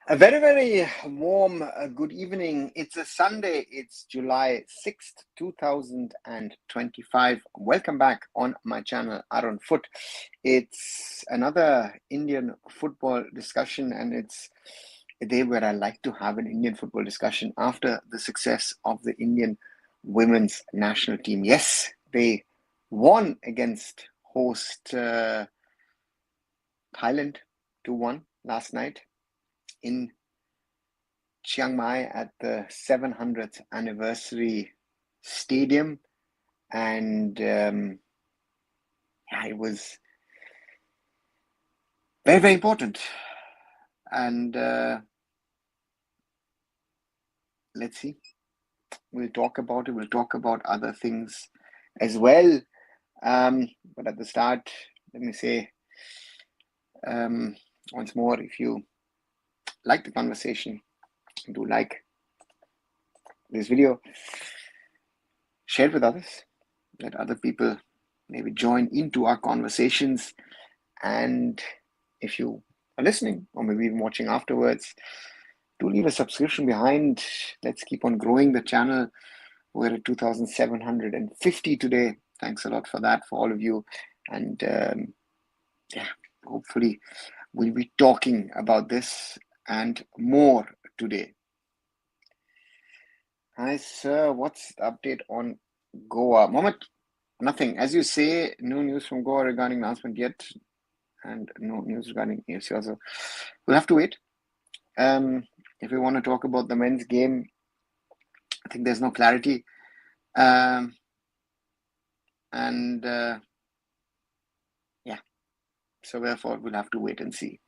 A very, very warm good evening. It's a Sunday. It's July 6th, 2025. Welcome back on my channel, arunfoot. It's another Indian football discussion, and it's a day where I like to have an Indian football discussion after the success of the Indian women's national team. Yes, they won against host Thailand 2-1 last night in Chiang Mai at the 700th anniversary stadium, and it was very, very important. And let's see, we'll talk about it. We'll talk about other things as well. But at the start, let me say once more, if you like the conversation, do like this video, share it with others, let other people maybe join into our conversations. And if you are listening or maybe even watching afterwards, do leave a subscription behind. Let's keep on growing the channel. We're at 2,750 today. Thanks a lot for that, for all of you. And hopefully we'll be talking about this and more today. Hi, sir. What's the update on Goa? Mohammed, nothing. As you say, no news from Goa regarding announcement yet, and no news regarding AFC also. We'll have to wait. If we want to talk about the men's game, I think there's no clarity. So therefore we'll have to wait and see.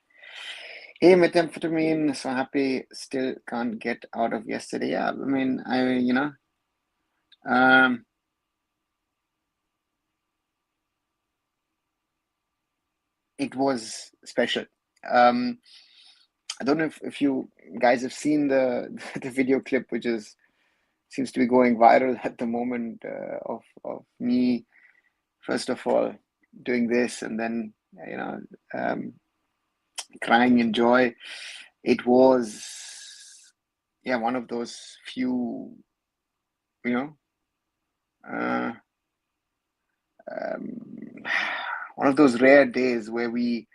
Hey, methamphetamine, so happy, still can't get out of yesterday. Yeah, I mean, it was special. I don't know if you guys have seen the video clip, which seems to be going viral at the moment, of me, first of all, doing this and then crying in joy. It was one of those few one of those rare days where we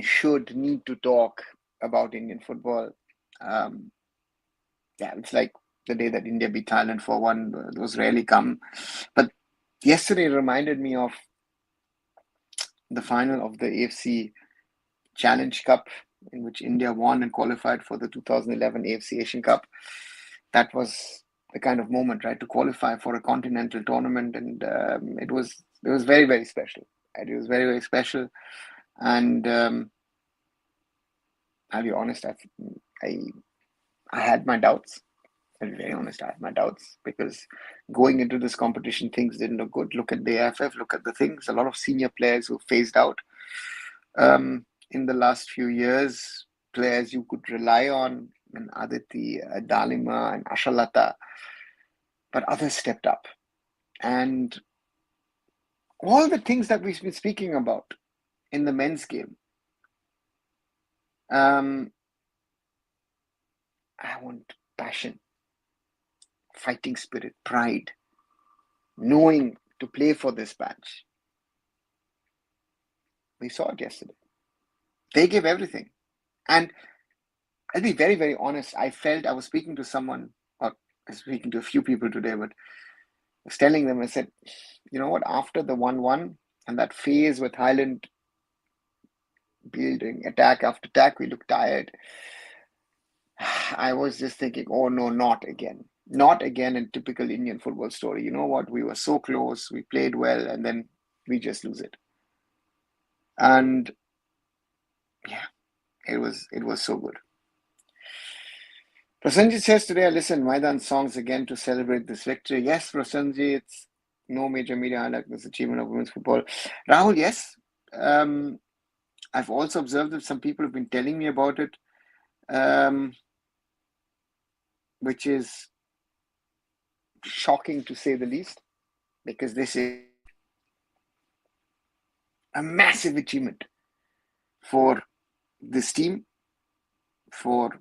should, need to talk about Indian football. It's like the day that India beat Thailand 4-1. Those rarely come. But yesterday reminded me of the final of the AFC Challenge Cup, in which India won and qualified for the 2011 AFC Asian Cup. That was the kind of moment, right, to qualify for a continental tournament, and it was very, very special. It was very, very special, and I'll be honest, I had my doubts. I'll be very honest, I had my doubts, because going into this competition, things didn't look good. Look at the AIFF, look at the things. A lot of senior players who phased out in the last few years, players you could rely on, and Aditi, Dalima, and Ashalata, but others stepped up. And all the things that we've been speaking about in the men's game, I want passion, fighting spirit, pride, knowing to play for this badge. We saw it yesterday. They gave everything. And I'll be very, very honest. I was speaking to someone, or I was speaking to a few people today, but I was telling them, I said, you know what, after the 1-1 and that phase with Thailand building attack after attack, we looked tired. I was just thinking, oh no, not again. Not again in typical Indian football story. You know what? We were so close, we played well, and then we just lose it. And it was so good. Prasanjit says today, I listened Maidan songs again to celebrate this victory. Yes, Prasanjit, it's no major media highlight this achievement of women's football. Rahul, yes. I've also observed that some people have been telling me about it, which is shocking to say the least, because this is a massive achievement for this team, for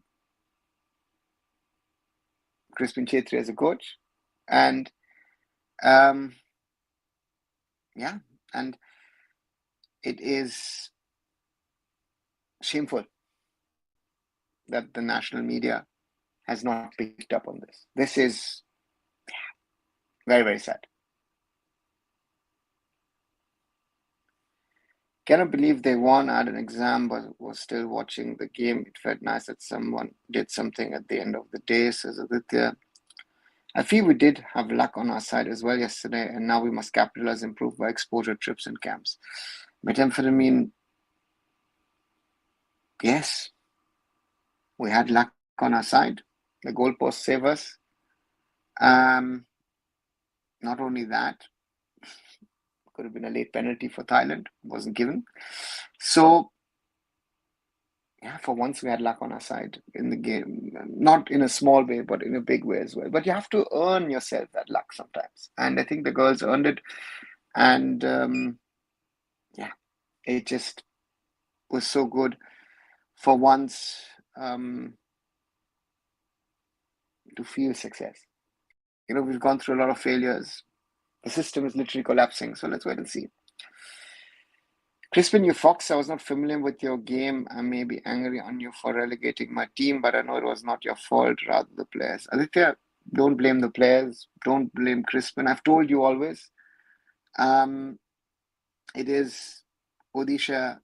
Crispin Chetri as a coach. And yeah, and it is shameful that the national media has not picked up on this. This is very, very sad. Cannot believe they won. I had an exam, but was still watching the game. It felt nice that someone did something at the end of the day, says Aditya. I feel we did have luck on our side as well yesterday, and now we must capitalize, improve by exposure, trips, and camps. Methamphetamine, yes, we had luck on our side. The goalposts save us. Not only that, could have been a late penalty for Thailand, wasn't given. So, yeah, for once we had luck on our side in the game. Not in a small way, but in a big way as well. But you have to earn yourself that luck sometimes. And I think the girls earned it. And yeah, it just was so good for once to feel success. You know, we've gone through a lot of failures. The system is literally collapsing. So let's wait and see. Crispin, you fox, I was not familiar with your game. I may be angry on you for relegating my team, but I know it was not your fault, rather the players. Aditya, don't blame the players. Don't blame Crispin. I've told you always. It is Odisha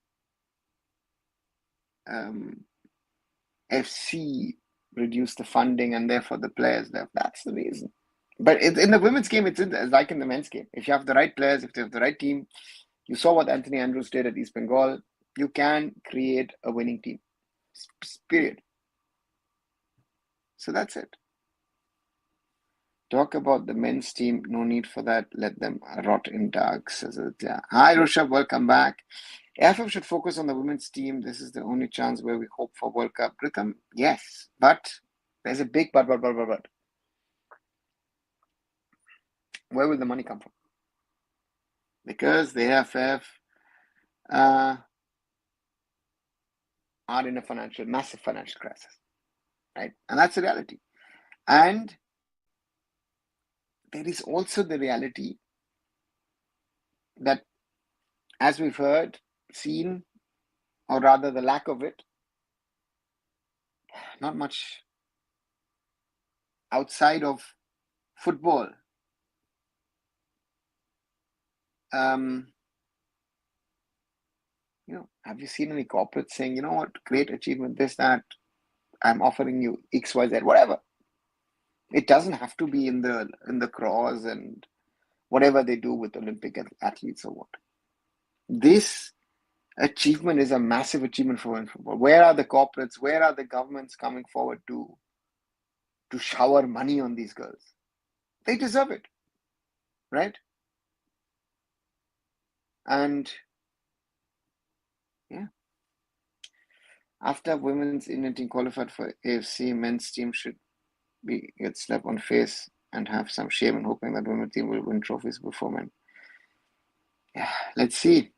FC reduced the funding and therefore the players left. That's the reason. But in the women's game, it's like in the men's game. If you have the right players, if you have the right team, you saw what Anthony Andrews did at East Bengal, you can create a winning team. Period. So that's it. Talk about the men's team. No need for that. Let them rot in dark. Says it. Yeah. Hi, Rushabh. Welcome back. AIFF should focus on the women's team. This is the only chance where we hope for World Cup. Pritham, yes, but there's a big but. Where will the money come from? Because the AIFF are in a massive financial crisis, right? And that's the reality. And there is also the reality that, as we've heard, seen, or rather the lack of it, not much outside of football. Have you seen any corporates saying, you know what, great achievement, this, that, I'm offering you XYZ, whatever. It doesn't have to be in the cross and whatever they do with Olympic athletes or what. This achievement is a massive achievement for women's football. Where are the corporates? Where are the governments coming forward to shower money on these girls? They deserve it, right? And yeah, after women's Indian team qualified for AFC, men's team should get slapped on face and have some shame and hoping that women's team will win trophies before men. Yeah, let's see.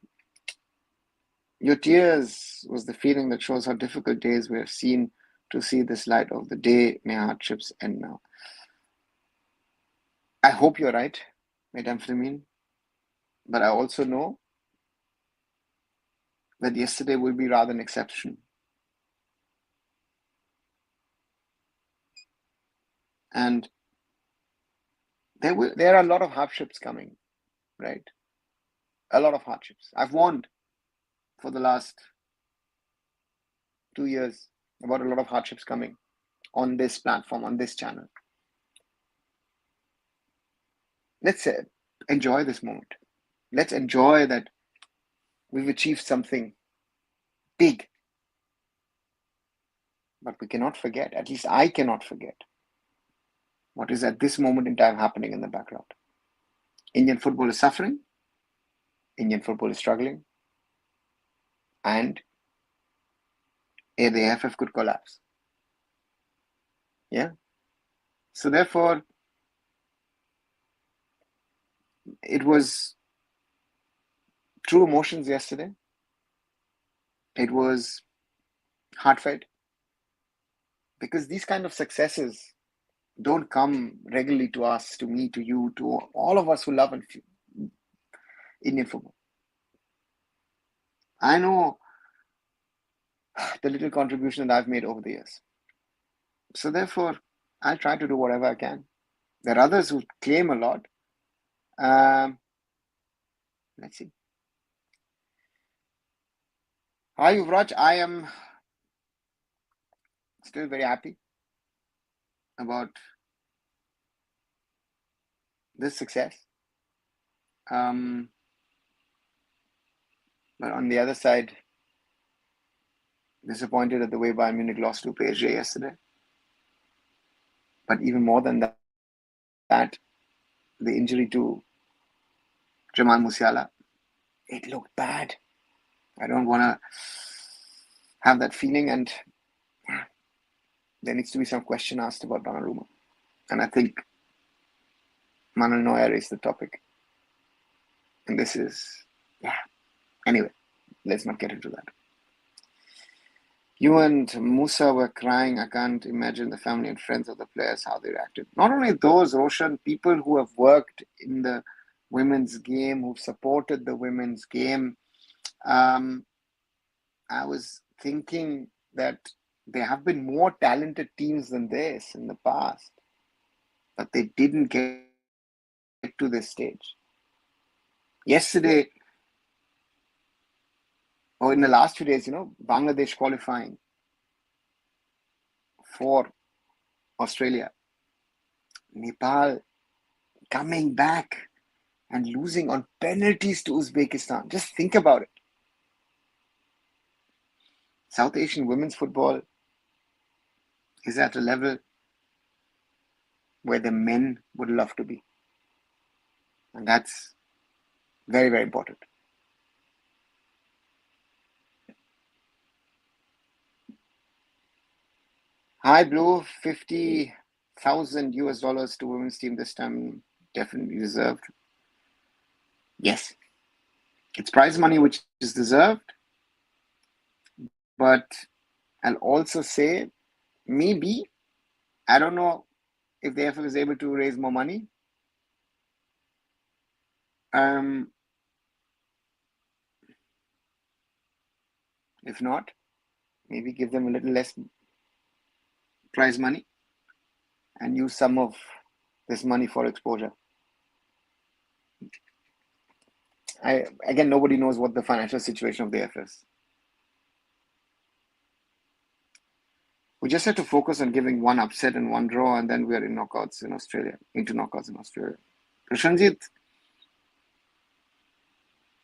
Your tears was the feeling that shows how difficult days we have seen to see this light of the day. May hardships end now. I hope you're right, methamphetamine, but I also know that yesterday will be rather an exception. And there are a lot of hardships coming, right? A lot of hardships. I've warned for the last 2 years about a lot of hardships coming on this platform, on this channel. Let's enjoy this moment. Let's enjoy that we've achieved something big. But we cannot forget, at least I cannot forget, what is at this moment in time happening in the background. Indian football is suffering. Indian football is struggling. And the AIFF could collapse. Yeah. So therefore, it was true emotions yesterday. It was heartfelt. because these kind of successes don't come regularly to us, to me, to you, to all of us who love Indian football. I know the little contribution that I've made over the years. So therefore, I'll try to do whatever I can. There are others who claim a lot. Let's see. Hi, Yuvraj. I am still very happy about this success. But on the other side, disappointed at the way Bayern Munich lost to PSG yesterday. But even more than that, the injury to Jamal Musiala, it looked bad. I don't want to have that feeling, and there needs to be some question asked about Donnarumma. And I think Manuel Neuer is the topic. And this is, Anyway, let's not get into that. You and Musa were crying. I can't imagine the family and friends of the players, how they reacted. Not only those, Roshan, people who have worked in the women's game, who've supported the women's game. I was thinking that there have been more talented teams than this in the past, but they didn't get to this stage. Yesterday, or in the last few days, Bangladesh qualifying for Australia, Nepal coming back and losing on penalties to Uzbekistan. Just think about it. South Asian women's football is at a level where the men would love to be. And that's very, very important. Hi, Blue. 50,000 US dollars to women's team this time. Definitely deserved. Yes. It's prize money which is deserved. But I'll also say, maybe, I don't know if the AIFF is able to raise more money. If not, maybe give them a little less prize money and use some of this money for exposure. Again, nobody knows what the financial situation of the AIFF is. We just have to focus on giving one upset and one draw, and then we are into knockouts in Australia. Prashanjit,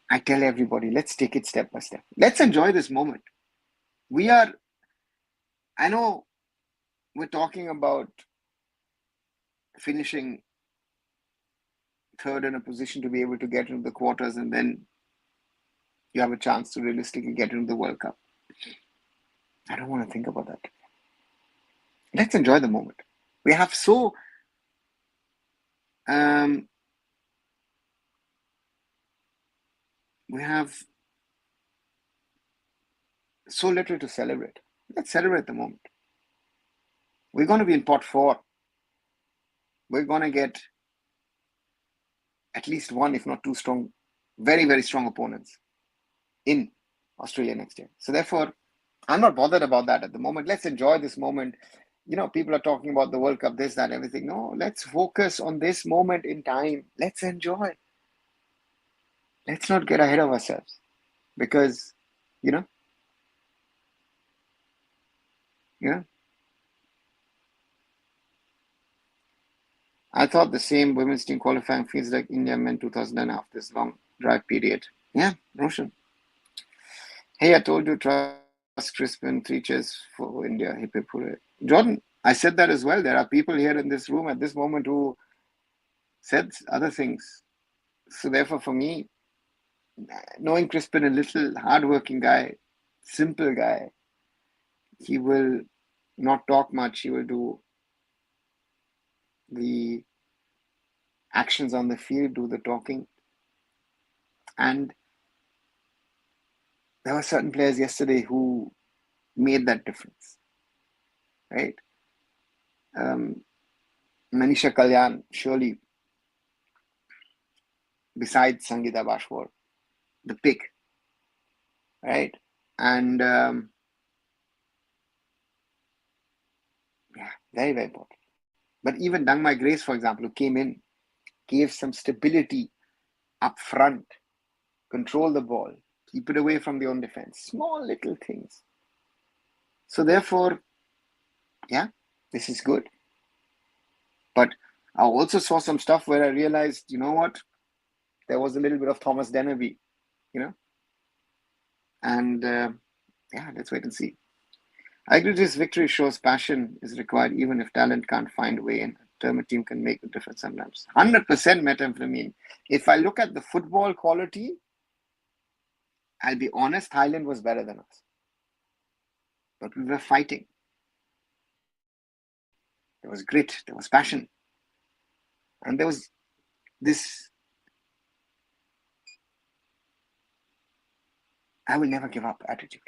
I tell everybody, let's take it step by step. Let's enjoy this moment. I know we're talking about finishing third in a position to be able to get into the quarters, and then you have a chance to realistically get into the World Cup. I don't want to think about that. Let's enjoy the moment. We have so little to celebrate. Let's celebrate the moment. We're going to be in pot 4. We're going to get at least one, if not two strong, very, very strong opponents in Australia next year. So therefore, I'm not bothered about that at the moment. Let's enjoy this moment. People are talking about the World Cup, this, that, everything. No, let's focus on this moment in time. Let's enjoy. Let's not get ahead of ourselves because, I thought the same. Women's team qualifying feels like India men 2000 after this long dry period. Yeah, Roshan. Hey, I told you trust Crispin, 3 cheers for India. Hip hip hooray. Jordan, I said that as well. There are people here in this room at this moment who said other things. So therefore, for me, knowing Crispin, a little hardworking guy, simple guy, he will not talk much. He will do the actions on the field, do the talking. And there were certain players yesterday who made that difference. right? Manisha Kalyan, surely, besides Sangeeta Bashwar, the pick, right? And yeah, very, very important. But even Dangmai Grace, for example, who came in, gave some stability up front, control the ball, keep it away from the own defense. Small little things. So therefore, yeah, this is good. But I also saw some stuff where I realized, you know what? There was a little bit of Thomas Dennerby, and yeah, let's wait and see. I agree this victory shows passion is required even if talent can't find a way in. A team can make the difference sometimes. 100% methamphetamine. If I look at the football quality, I'll be honest, Thailand was better than us. But we were fighting. There was grit, there was passion. And there was this, I will never give up attitude.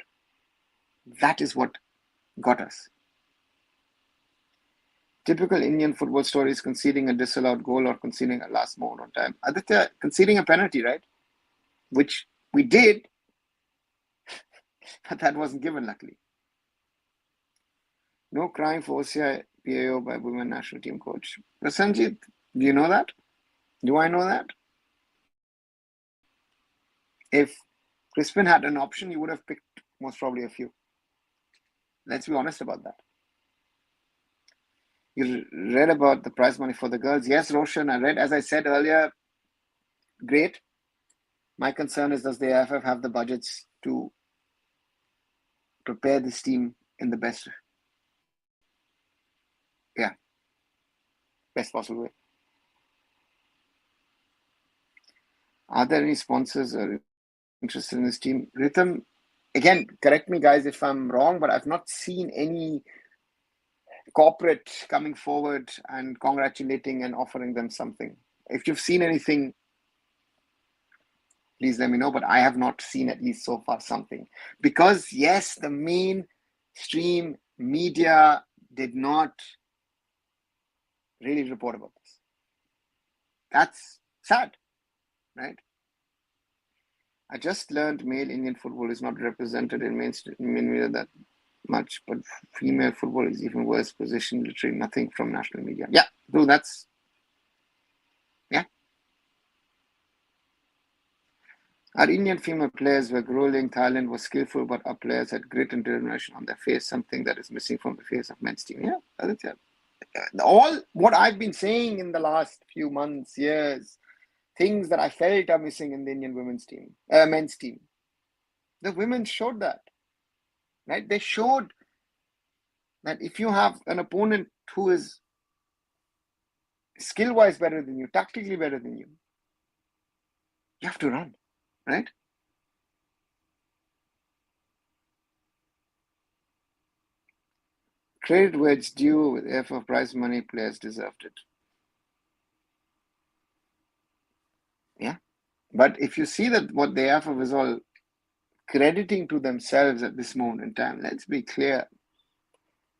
That is what got us. Typical Indian football story is conceding a disallowed goal or conceding a last moment on time. Aditya, conceding a penalty, right? Which we did, but that wasn't given, luckily. No crying for OCI PAO by women national team coach. Prasanjit, do you know that? Do I know that? If Crispin had an option, he would have picked most probably a few. Let's be honest about that. You read about the prize money for the girls. Yes, Roshan, I read. As I said earlier, great. My concern is, does the AIFF have the budgets to prepare this team in the best possible way? Are there any sponsors or interested in this team? Rhythm, again, correct me guys if I'm wrong, but I've not seen any corporate coming forward and congratulating and offering them something. If you've seen anything, please let me know, but I have not seen, at least so far, something. Because yes, the mainstream media did not really report about this. That's sad, right? I just learned male Indian football is not represented in mainstream media that much, but female football is even worse position, literally nothing from national media. Yeah, though that's, yeah. Our Indian female players were grueling. Thailand was skillful, but our players had grit and determination on their face, something that is missing from the face of men's team. Yeah, that's it. All what I've been saying in the last few months, years, things that I felt are missing in the Indian women's team, men's team. The women showed that, right? They showed that if you have an opponent who is skill-wise better than you, tactically better than you have to run, right? Credit where it's due. With AIFF prize money, players deserved it. Yeah, but if you see that what the AIFF is all crediting to themselves at this moment in time, let's be clear.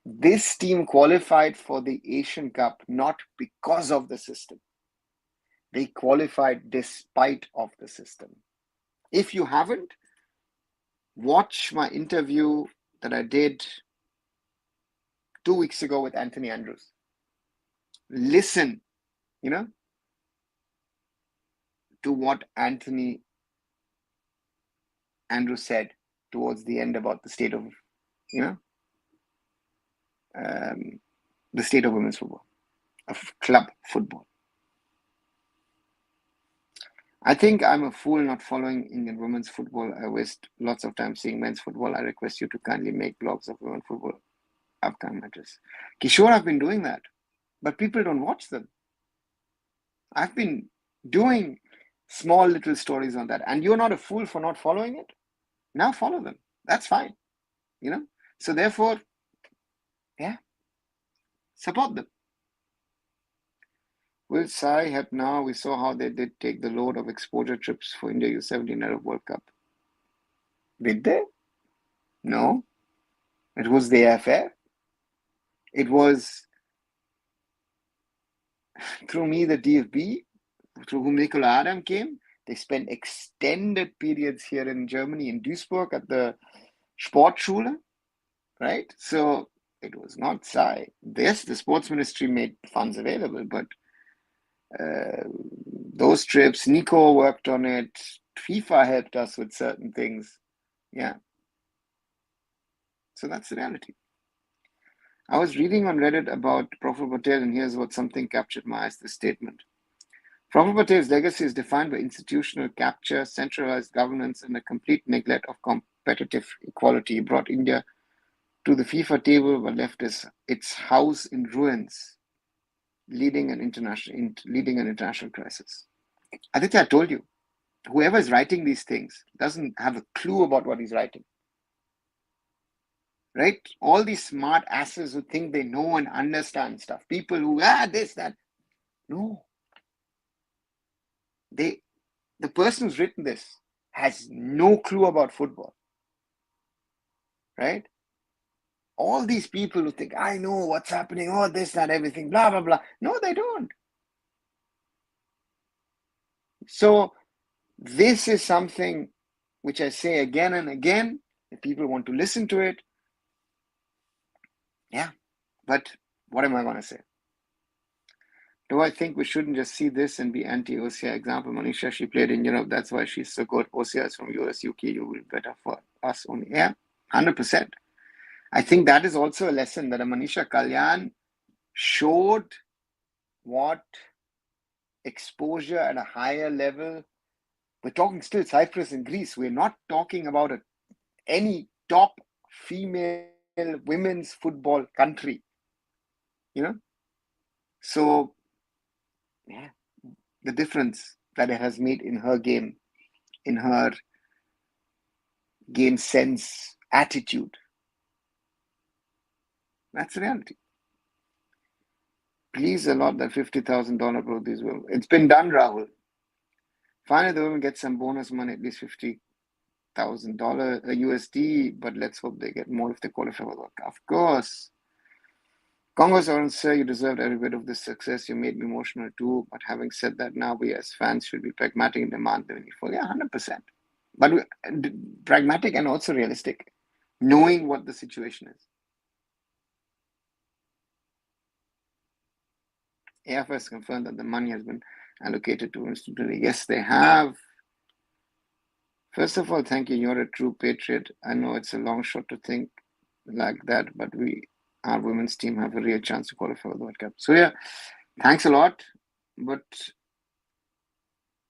This team qualified for the Asian Cup not because of the system. They qualified despite of the system. If you haven't, watch my interview that I did 2 weeks ago with Anthony Andrews. Listen, to what Anthony Andrews said towards the end about the state of, the state of women's football, of club football. I think I'm a fool not following Indian women's football. I waste lots of time seeing men's football. I request you to kindly make blogs of women's football upcoming matches. Kishore, I've been doing that, but people don't watch them. I've been doing small little stories on that, and you're not a fool for not following it. Now follow them. That's fine, So therefore, yeah, support them. Will Sai had now, we saw how they did take the load of exposure trips for India U17 at a World Cup. Did they? No. It was the AIFF. It was through me, the DFB, through whom Nicola Adam came. They spent extended periods here in Germany, in Duisburg, at the Sportschule, right? So it was not Sai. Yes, the sports ministry made funds available, but those trips, Nico worked on it. FIFA helped us with certain things. Yeah. So that's the reality. I was reading on Reddit about Prophet Patel, and here's what something captured my eyes, this statement. Prophet Patel's legacy is defined by institutional capture, centralized governance, and a complete neglect of competitive equality. He brought India to the FIFA table but left its house in ruins, leading an international crisis. Aditya, I told you, whoever is writing these things doesn't have a clue about what he's writing. Right? All these smart asses who think they know and understand stuff. People who, this, that. No. The person who's written this has no clue about football. Right? All these people who think, I know what's happening, oh, this, that, everything, blah, blah, blah. No, they don't. So this is something which I say again and again. If people want to listen to it, yeah. But what am I going to say? Do I think we shouldn't just see this and be anti-OCI? Example, Manisha, she played in Europe. That's why she's so good. OCI is from US, UK. You will be better for us only. Yeah, 100%. I think that is also a lesson that a Manisha Kalyan showed what exposure at a higher level. We're talking still Cyprus and Greece. We're not talking about any top female women's football country. So, yeah, the difference that it has made in her game, in her game sense, attitude. That's the reality. Please allot that $50,000 bro. These will. It's been done, Rahul. Finally, the women get some bonus money, at least $50,000 USD, but let's hope they get more if they qualify for the World Cup. Of course. Congress, Arun, sir, you deserved every bit of this success. You made me emotional too. But having said that, now we as fans should be pragmatic and demand the meaningful. Yeah, 100%. But pragmatic and also realistic, knowing what the situation is. AIFF has confirmed that the money has been allocated to institute. Yes, they have. First of all, thank you. You're a true patriot. I know it's a long shot to think like that, but our women's team have a real chance to qualify for the World Cup. So yeah, thanks a lot. But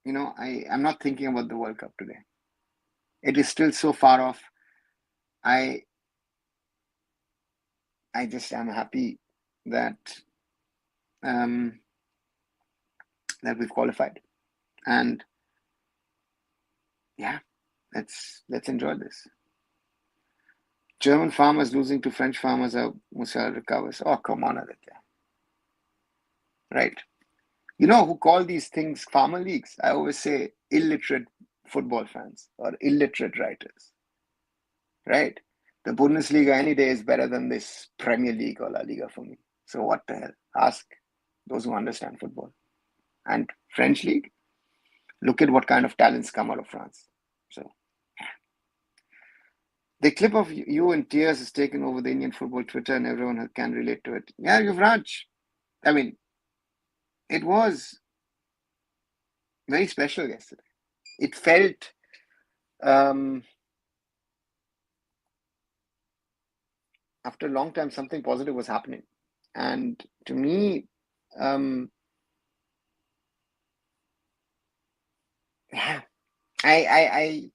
I'm not thinking about the World Cup today. It is still so far off. I just am happy that that we've qualified, and yeah, let's enjoy this. German farmers losing to French farmers are Musiala recovers. Oh, come on, Aditya. Right. You know who call these things farmer leagues? I always say illiterate football fans or illiterate writers. Right? The Bundesliga any day is better than this Premier League or La Liga for me. So what the hell? Ask those who understand football. And French League, look at what kind of talents come out of France. So the clip of you in tears is taken over the Indian football Twitter and everyone can relate to it. Yeah, Yuvraj. I mean, it was very special yesterday. It felt after a long time something positive was happening. And to me, yeah, I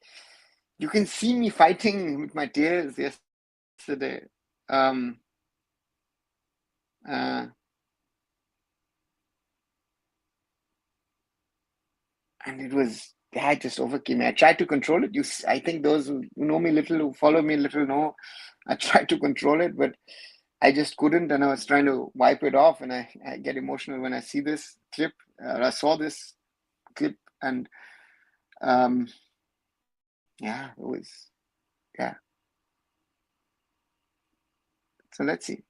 you can see me fighting with my tears yesterday. And it was, I just overcame me. I tried to control it. I think those who know me little, who follow me a little, know I tried to control it, but I just couldn't. And I was trying to wipe it off. And I get emotional when I see this clip. I saw this clip, and yeah, it was, yeah. So let's see.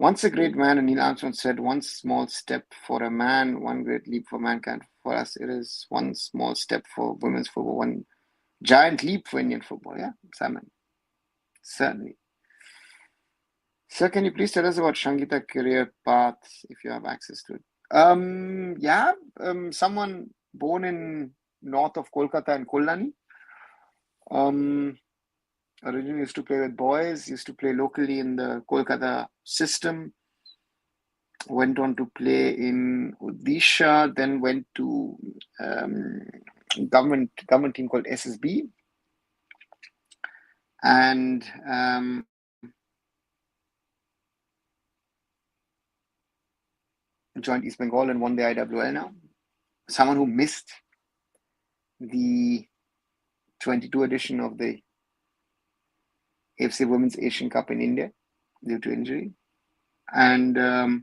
Once a great man, and Neil Armstrong said, one small step for a man, one great leap for mankind. For us, it is one small step for women's football, one giant leap for Indian football. Yeah, Simon. Certainly. Sir, can you please tell us about Shangita's career path if you have access to it? Yeah, someone born in north of Kolkata in Kolani. Originally used to play with boys, used to play locally in the Kolkata system, went on to play in Odisha, then went to government team called SSB, and joined East Bengal and won the IWL now. Someone who missed the 22 edition of the AFC Women's Asian Cup in India due to injury. And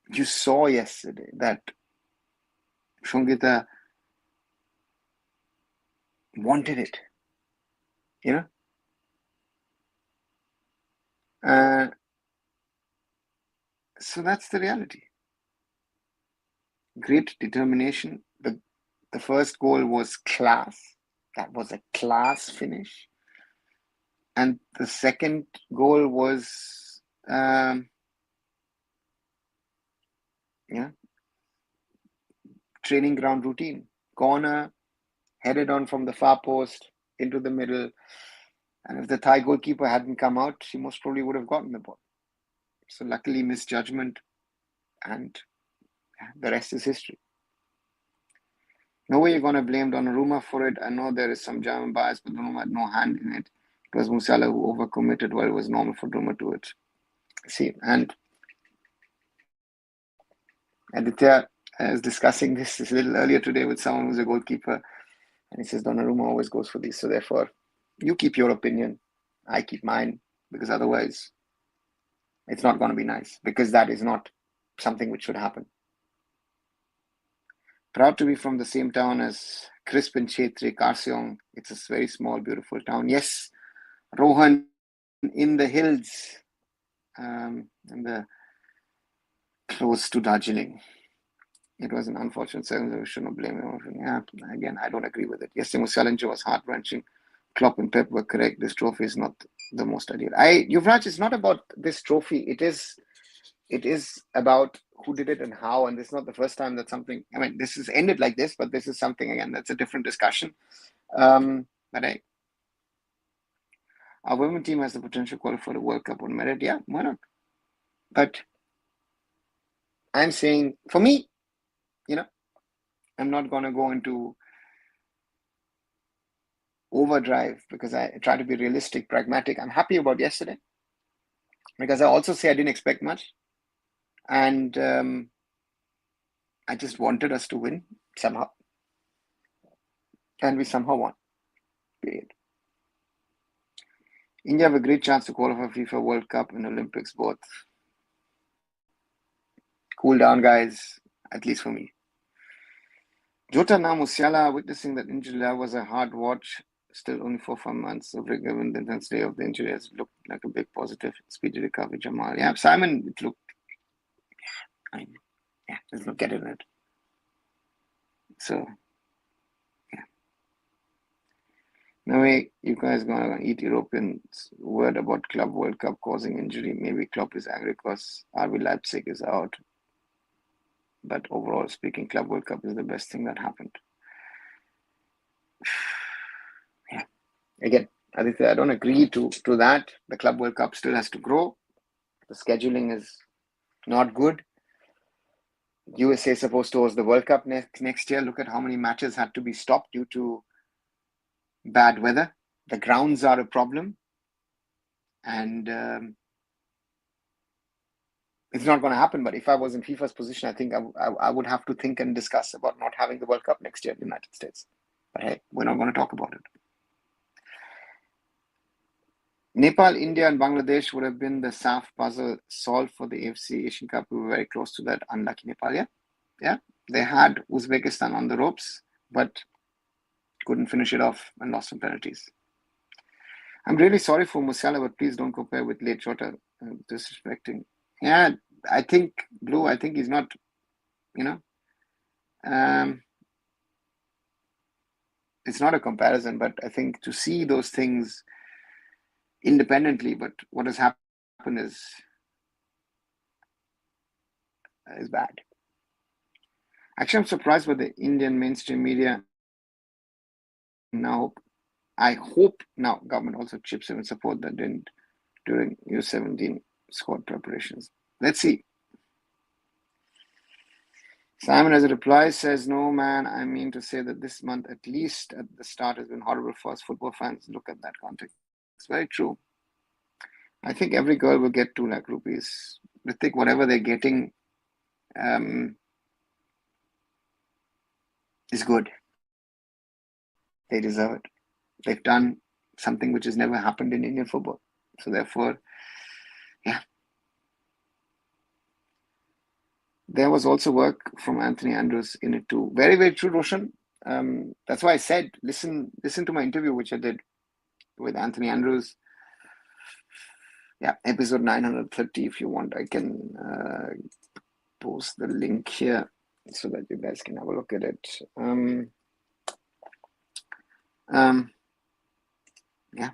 you saw yesterday that Shangita wanted it, you know. So that's the reality. Great determination. The first goal was class. That was a class finish. And the second goal was, training ground routine. Corner, headed on from the far post into the middle. And if the Thai goalkeeper hadn't come out, she most probably would have gotten the ball. So luckily, misjudgment, and the rest is history. No way you're going to blame Donnarumma for it. I know there is some German bias, but Donnarumma had no hand in it. It was Musiala who overcommitted while it was normal for Donnarumma to it. See, and Aditya is discussing this a little earlier today with someone who's a goalkeeper, and he says Donnarumma always goes for these. So therefore, you keep your opinion, I keep mine, because otherwise it's not going to be nice, because that is not something which should happen. Proud to be from the same town as Crispin Chetri, Karseong. It's a very small, beautiful town. Yes, Rohan, in the hills, and close to Darjeeling. It was an unfortunate circumstance. We should not blame him. Yeah, again, I don't agree with it. Yes, the Musiala was heart-wrenching. Klopp and Pep were correct. This trophy is not the most ideal. Yuvraj, it's not about this trophy. It is about who did it and how. And this is not the first time that something, I mean, this has ended like this, but this is something, again, that's a different discussion. But our women team has the potential to qualify for the World Cup on merit. Yeah, why not? But I'm saying, for me, I'm not going to go into overdrive because I try to be realistic, pragmatic. I'm happy about yesterday because I also say I didn't expect much. And I just wanted us to win somehow. And we somehow won. Period. India have a great chance to qualify for FIFA World Cup and Olympics both. Cool down, guys, at least for me. Jota now Musiala, witnessing that injury was a hard watch. Still only 4-5 months of given the intensity of the injury has looked like a big positive. Speedy recovery, Jamal. Yeah, Simon, it looked, let's not get in it. So, yeah. No way you guys gonna eat Europeans' word about Club World Cup causing injury. Maybe Klopp is angry because RB Leipzig is out. But overall speaking, Club World Cup is the best thing that happened. Yeah. Again, Aditya, I don't agree to that. The Club World Cup still has to grow. The scheduling is not good. USA is supposed to host the World Cup next year. Look at how many matches had to be stopped due to bad weather. The grounds are a problem. And it's not going to happen. But if I was in FIFA's position, I think I would have to think and discuss about not having the World Cup next year in the United States. But hey, we're not going to talk about it. Nepal, India, and Bangladesh would have been the SAF puzzle solved for the AFC Asian Cup. We were very close to that. Unlucky Nepal, yeah. They had Uzbekistan on the ropes, but couldn't finish it off and lost some penalties. I'm really sorry for Musiala, but please don't compare with late Jota. Disrespecting. Yeah, I think Blue. I think he's not. You know, um, it's not a comparison, but I think to see those things independently. But what has happened is bad. Actually, I'm surprised by the Indian mainstream media. Now, I hope now government also chips in and support that didn't during U17 squad preparations. Let's see. Simon, as a reply, says, no, man, I mean to say that this month, at least at the start, has been horrible for us football fans. Look at that context. It's very true. I think every girl will get 2 lakh rupees. I think whatever they're getting is good. They deserve it. They've done something which has never happened in Indian football. So therefore, yeah. There was also work from Anthony Andrews in it too. Very, very true, Roshan. That's why I said, listen to my interview, which I did with Anthony Andrews. Yeah, episode 930. If you want, I can post the link here so that you guys can have a look at it. Yeah.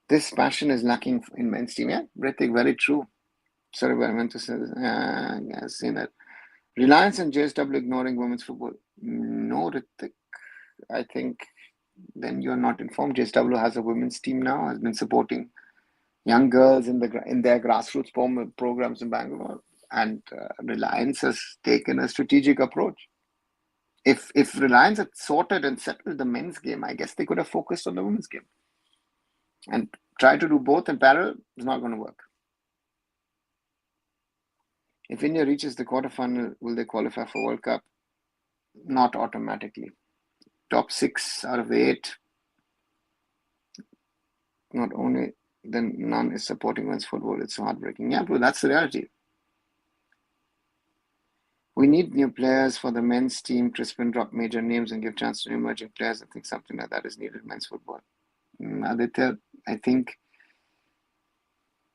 This passion is lacking in men's team. Yeah, Ritik, very true. Sorry, but I meant to say I've seen that. Reliance and JSW ignoring women's football. No, Ritik. I think then you're not informed. JSW has a women's team now, has been supporting young girls in their grassroots programs in Bangalore, and Reliance has taken a strategic approach. If Reliance had sorted and settled the men's game, I guess they could have focused on the women's game. And try to do both in parallel is not going to work. If India reaches the quarterfinal, will they qualify for World Cup? Not automatically. Top 6 out of the 8. Not only then none is supporting women's football. It's heartbreaking. Yeah, bro, that's the reality. We need new players for the men's team. Crispin drop major names and give chance to emerging players. I think something like that is needed in men's football. Aditya, I think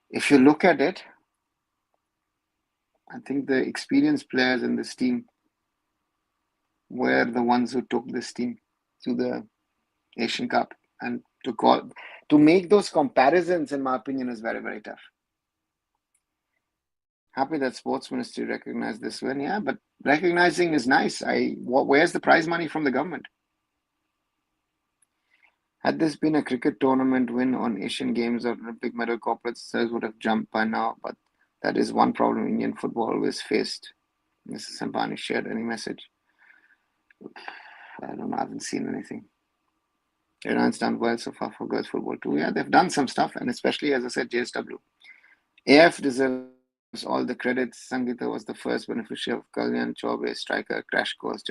if you look at it, I think the experienced players in this team were the ones who took this team to the Asian Cup, and to make those comparisons, in my opinion, is very, very tough. Happy that sports ministry recognized this win. Yeah, but recognizing is nice. Where's the prize money from the government? Had this been a cricket tournament win on Asian Games or Olympic medal, corporate sales would have jumped by now. But that is one problem Indian football always faced. Mrs. Sambani shared any message? I don't know. I haven't seen anything. Iran's done well so far for girls football too. Yeah, they've done some stuff, and especially, as I said, JSW. AIFF deserves all the credit. Sangeeta was the first beneficiary of Kalyan Chaube striker crash course.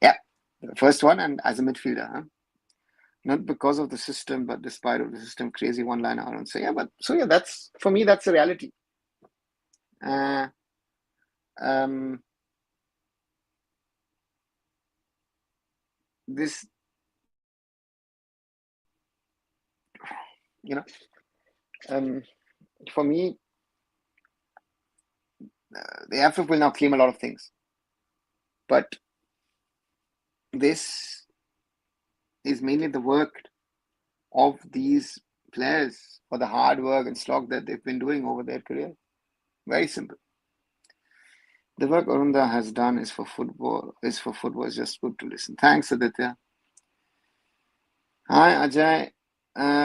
Yeah, the first one, and as a midfielder, huh? Not because of the system, but despite of the system. Crazy one-liner Arun. So yeah, that's for me. That's the reality. This, for me, the AIFF will now claim a lot of things, but this is mainly the work of these players for the hard work and slog that they've been doing over their career. Very simple. The work Arunda has done is for football. It's just good to listen. Thanks, Aditya. Hi, Ajay.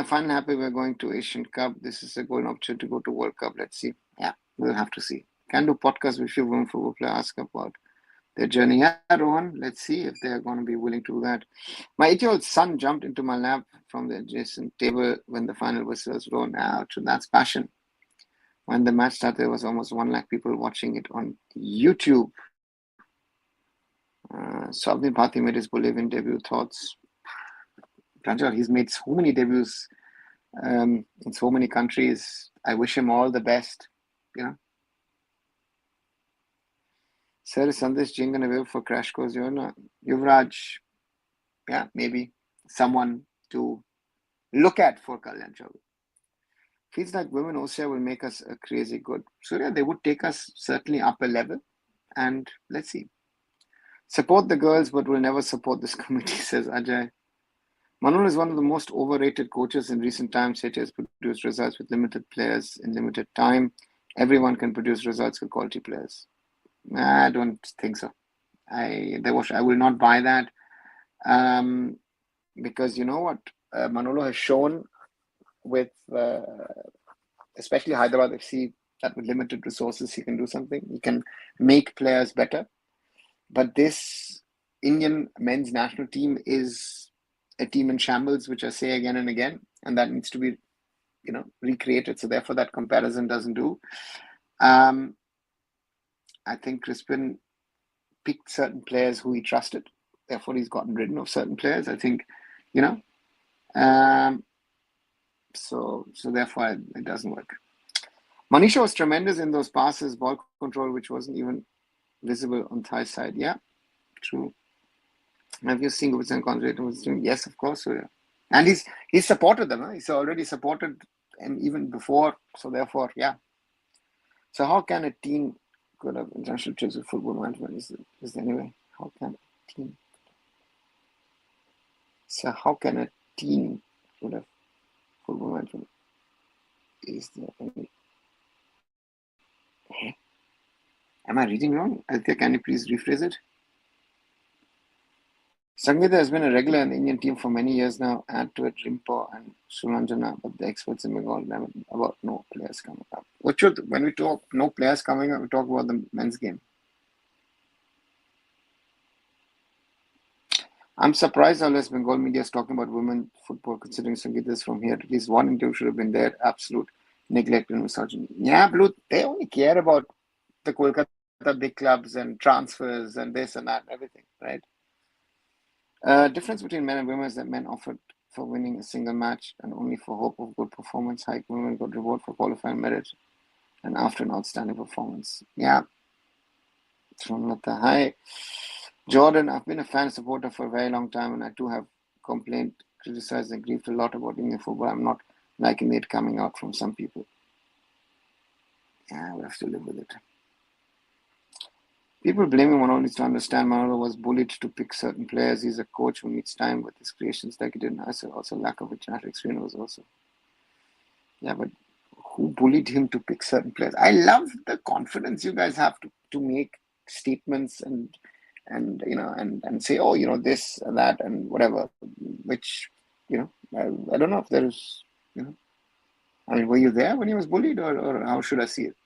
Fun, happy we're going to Asian Cup. This is a golden opportunity to go to World Cup. Let's see. Yeah, we'll have to see. Can do podcast with your women football player. Ask about their journey. Yeah, Rohan. Let's see if they're going to be willing to do that. My 8-year-old son jumped into my lap from the adjacent table when the final whistle was blown out. That's passion. When the match started, there was almost 1 lakh people watching it on YouTube. Sabni Bhati made his Bolivian debut. Thoughts? Pranjal, he's made so many debuts in so many countries. I wish him all the best. Sir, is Sandesh Jingan available for Crash Course? Yuvraj, yeah, maybe someone to look at for Kalyan Chowdhury. Feels like women OCI will make us a crazy good. Surya, they would take us certainly up a level, and let's see. Support the girls, but will never support this committee, says Ajay. Manol is one of the most overrated coaches in recent times. He has produced results with limited players in limited time. Everyone can produce results with quality players. I don't think so. I will not buy that, because you know what Manolo has shown with especially Hyderabad FC, that with limited resources he can do something. He can make players better. But this Indian men's national team is a team in shambles, which I say again and again, and that needs to be, recreated. So therefore, that comparison doesn't do. I think Crispin picked certain players who he trusted. Therefore, he's gotten rid of certain players. I think, so therefore it doesn't work. Manisha was tremendous in those passes, ball control, which wasn't even visible on Thai side. Yeah, true. Have you seen Gupta concentrating with his team? Yes, of course. So yeah. And he's supported them. Huh? He's already supported them even before. So therefore, yeah. So how can a team could have international trips with football management? Is anyway? How can a team? So how can a team could have football management? Is there any? Am I reading wrong? Aditya, can you please rephrase it? Sangeeta has been a regular in the Indian team for many years now. Add to it Rimpo and Sulanjana, but the experts in Bengal never about no players coming up. When we talk no players coming up, we talk about the men's game. I'm surprised how less Bengal media is talking about women football, considering Sangeeta is from here. At least one interview should have been there. Absolute neglect and misogyny. Yeah, Blue, they only care about the Kolkata big clubs and transfers and this and that and everything, right? Difference between men and women is that men offered for winning a single match and only for hope of good performance hike. Women got reward for qualifying merit and after an outstanding performance. Yeah. Hi. Jordan, I've been a fan supporter for a very long time, and I too have complained, criticized, and grieved a lot about Indian football. I'm not liking it coming out from some people. Yeah, we have to live with it. People blaming Manolo needs to understand Manolo was bullied to pick certain players. He's a coach who needs time with his creations like he didn't. Also lack of international experience was also. Yeah, but who bullied him to pick certain players? I love the confidence you guys have to make statements and say, oh, this and that and whatever, which, I don't know if there's, I mean, were you there when he was bullied or how should I see it?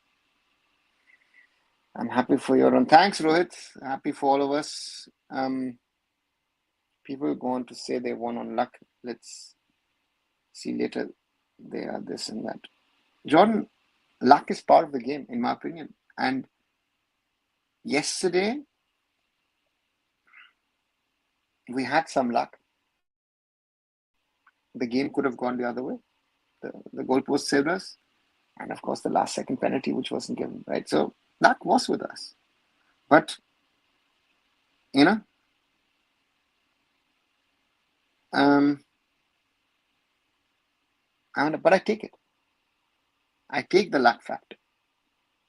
I'm happy for your own. Thanks, Rohit. Happy for all of us. People go on to say they won on luck. Let's see later. They are this and that. Jordan, luck is part of the game, in my opinion. And yesterday, we had some luck. The game could have gone the other way. The goalpost saved us. And of course, the last second penalty, which wasn't given, right? So luck was with us. But, but I take it. I take the luck factor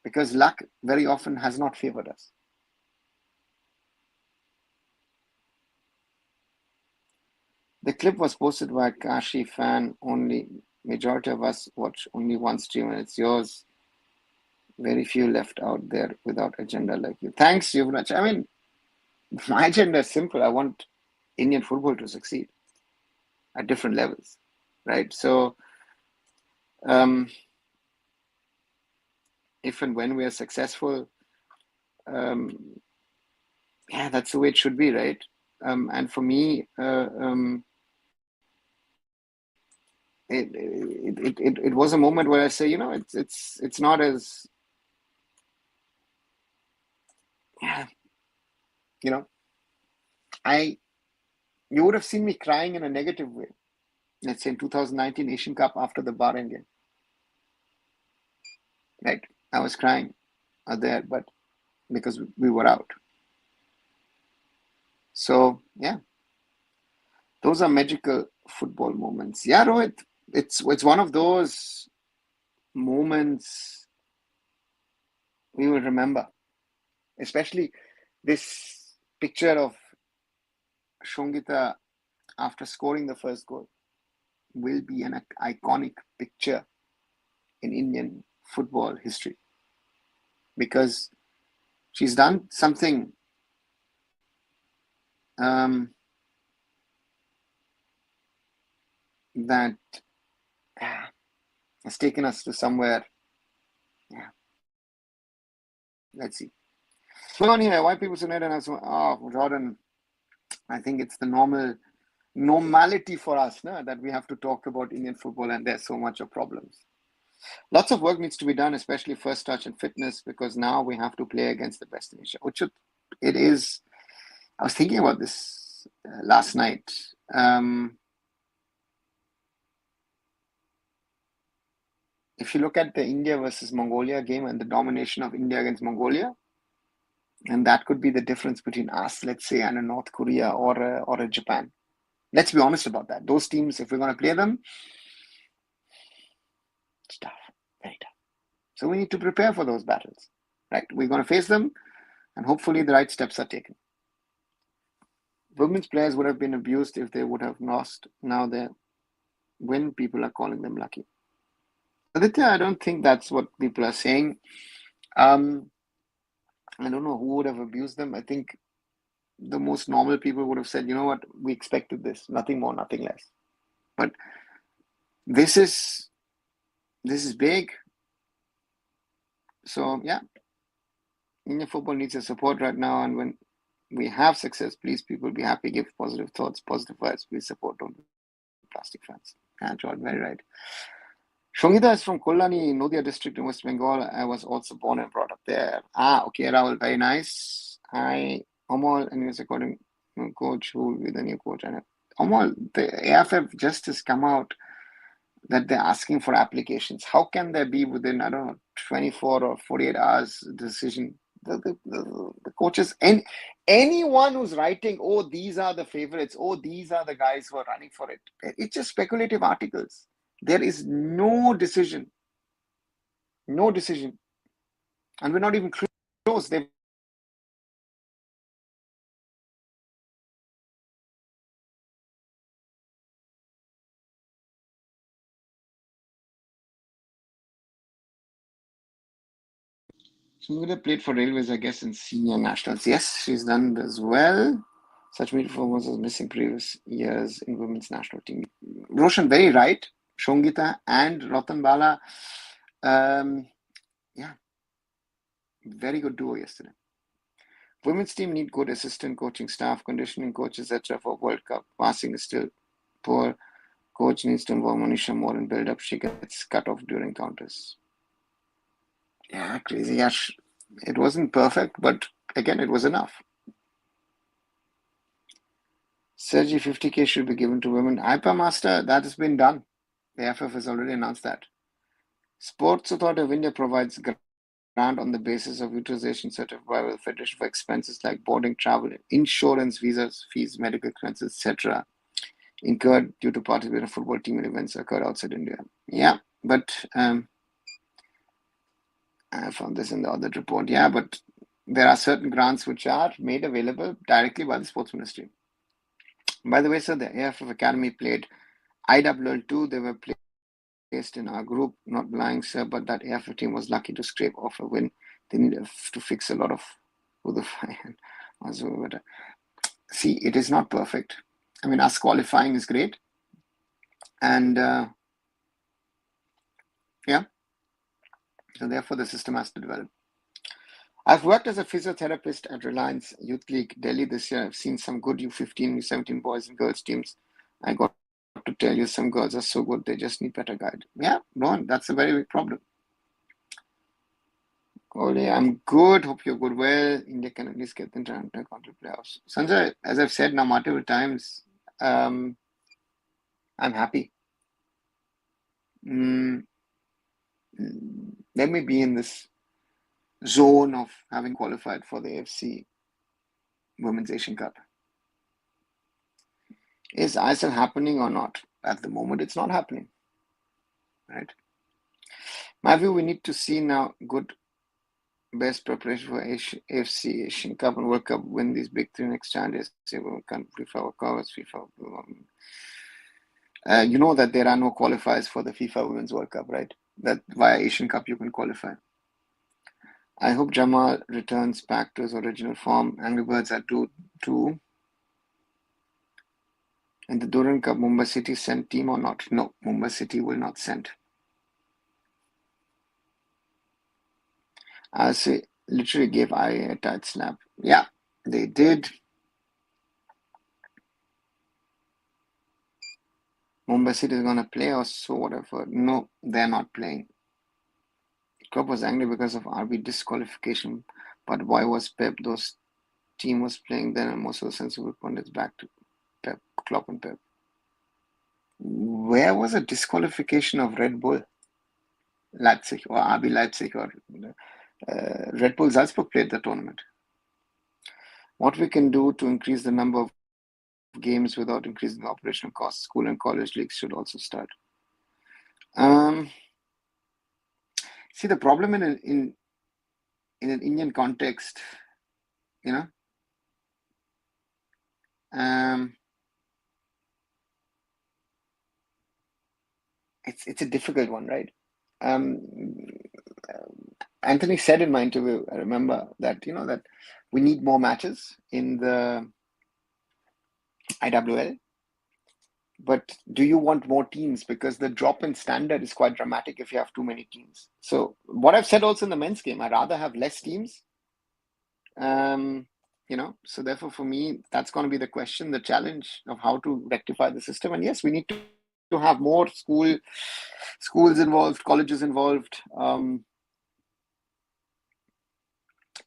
because luck very often has not favored us. The clip was posted by a Kashi fan only. Majority of us watch only one stream and it's yours. Very few left out there without agenda like you. Thanks, Yuvraj. I mean, my agenda is simple. I want Indian football to succeed at different levels, right? So, if and when we are successful, that's the way it should be, right? And for me, it was a moment where I say, it's not as, you would have seen me crying in a negative way. Let's say in 2019 Asian Cup after the Bahrain game. Right. I was crying there, but because we were out. So, yeah. Those are magical football moments. Yeah, Rohit, it's one of those moments we will remember, especially this picture of Shongita after scoring the first goal will be an iconic picture in Indian football history because she's done something that has taken us to somewhere. Yeah, let's see. Going on here, why people say and Jordan, I think it's the normality for us, no, that we have to talk about Indian football and there's so much of problems. Lots of work needs to be done, especially first touch and fitness, because now we have to play against the best in Asia. It is. I was thinking about this last night. If you look at the India versus Mongolia game and the domination of India against Mongolia, and that could be the difference between us, let's say, and a North Korea or a Japan. Let's be honest about that. Those teams, if we're going to play them, it's tough, very tough. So we need to prepare for those battles, right? We're going to face them, and hopefully the right steps are taken. Women's players would have been abused if they would have lost. Now they win, people are calling them lucky. Aditya, I don't think that's what people are saying. I don't know who would have abused them. I think the most normal people would have said, you know what, we expected this, nothing more, nothing less. But this is big. So yeah, Indian football needs your support right now, and when we have success, please people be happy, give positive thoughts, positive vibes, please support, don't be plastic fans. Yeah, John, very right. Shongita is from Kollani, Nodia district in West Bengal. I was also born and brought up there. Okay, Rahul, very nice. Hi, Omol, and he's according coach who will be the new coach. And Omol, the AIFF just has come out that they're asking for applications. How can there be within, I don't know, 24 or 48 hours decision? The coaches and anyone who's writing, oh, these are the favorites, oh, these are the guys who are running for it. It's just speculative articles. There is no decision. No decision. And we're not even close. They've Sumita played for Railways, I guess, in senior nationals. Yes, she's done as well. Such media performance was missing previous years in women's national team. Roshan, very right. Shongita and Ratan Bala. Yeah, very good duo yesterday. Women's team need good assistant coaching staff, conditioning coaches, etc. for World Cup. Passing is still poor. Coach needs to involve Manisha more in build-up. She gets cut off during counters. Yeah, crazy. Yeah, it wasn't perfect, but again, it was enough. Sergi 50K should be given to women. IPA Master, that has been done. The AIFF has already announced that. Sports Authority of India provides grant on the basis of utilization certified by the Federation for expenses like boarding, travel, insurance, visas, fees, medical expenses, etc. incurred due to participating in football team and events occurred outside India. Yeah, but I found this in the audit report. Yeah, but there are certain grants which are made available directly by the Sports Ministry. By the way, sir, the AIFF Academy played IWL2. They were placed in our group, not lying, sir, but that AIFF team was lucky to scrape off a win. They need to fix a lot of the see, it is not perfect. I mean, us qualifying is great. And yeah, so therefore the system has to develop. I've worked as a physiotherapist at Reliance Youth League Delhi this year. I've seen some good U15, U17 boys and girls teams. I got to tell you, some girls are so good, they just need better guide. Yeah, Ron, that's a very big problem. Ole, I'm good. Hope you're good. Well, India can at least get into intercontinental playoffs. Sanjay, as I've said now multiple times, I'm happy. Let me be in this zone of having qualified for the AFC Women's Asian Cup. Is ISL happening or not? At the moment, it's not happening, right? My view, we need to see now good best preparation for AFC, Asian Cup and World Cup, win these big three next challenges. FIFA covers, FIFA. You know that there are no qualifiers for the FIFA Women's World Cup, right? That via Asian Cup you can qualify. I hope Jamal returns back to his original form. Angry Birds are 2-2. In the Durand Cup, Mumbai City sent team or not? No, Mumbai City will not send. I say literally gave I a tight slap. Yeah, they did. Mumbai City is gonna play or so whatever. No, they're not playing. Klopp was angry because of RB disqualification, but why was Pep? Those team was playing then, and most of the sensible pundits back to Pep, Klopp and Pep. Where was a disqualification of Red Bull, Leipzig, or RB Leipzig, or Red Bull Salzburg played the tournament? What we can do to increase the number of games without increasing the operational costs? School and college leagues should also start. See, the problem in an Indian context, you know, it's a difficult one, right? Anthony said in my interview, I remember that that we need more matches in the IWL. But do you want more teams? Because the drop in standard is quite dramatic if you have too many teams. So what I've said also in the men's game, I'd rather have less teams. So therefore for me, that's going to be the question, the challenge of how to rectify the system. And yes, we need to have more schools involved, colleges involved,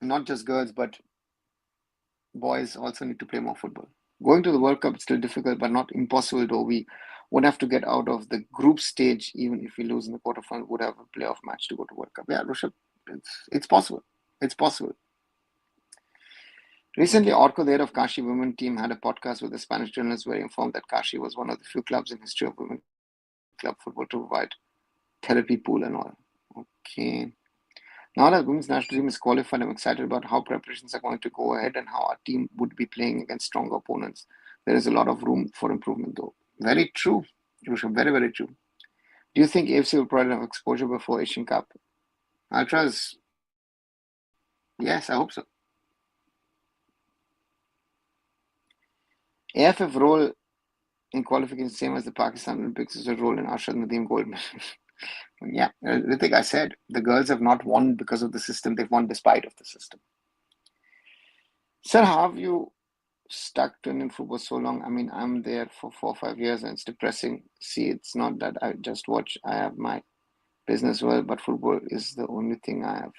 not just girls, but boys also need to play more football. Going to the World Cup is still difficult, but not impossible, though. We would have to get out of the group stage, even if we lose in the quarterfinal, would have a playoff match to go to World Cup. Yeah, Rishabh, it's possible. It's possible. Recently, Orko, the head of Kashi women team, had a podcast with a Spanish journalist where he informed that Kashi was one of the few clubs in history of women club football to provide therapy pool and all. Okay. Now that women's national team is qualified, I'm excited about how preparations are going to go ahead and how our team would be playing against stronger opponents. There is a lot of room for improvement, though. Very true, Rusha. Very, very true. Do you think AFC will provide enough exposure before Asian Cup? Ultras, yes, I hope so. AIFF role in qualification, same as the Pakistan Olympics, is a role in Arshad Nadeem gold medal. Yeah, Ritik, I said the girls have not won because of the system; they've won despite of the system. Sir, how have you stuck to Indian football so long? I mean, I'm there for 4 or 5 years, and it's depressing. See, it's not that I just watch. I have my business well, but football is the only thing I have.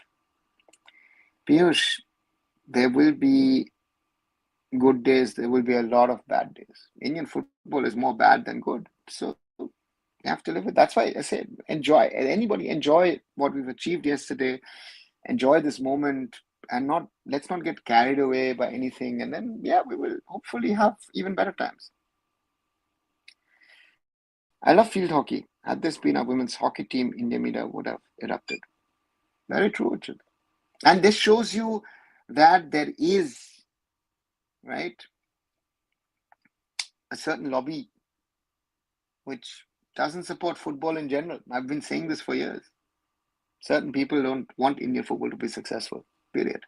Piyush, there will be good days. There will be a lot of bad days. Indian football is more bad than good, so you have to live with. That's why I say enjoy. Anybody enjoy what we've achieved yesterday. Enjoy this moment, and let's not get carried away by anything. And then we will hopefully have even better times. I love field hockey. Had this been a women's hockey team, India media would have erupted. Very true, Richard. And this shows you that there is, right, a certain lobby which doesn't support football in general. I've been saying this for years. Certain people don't want Indian football to be successful, period.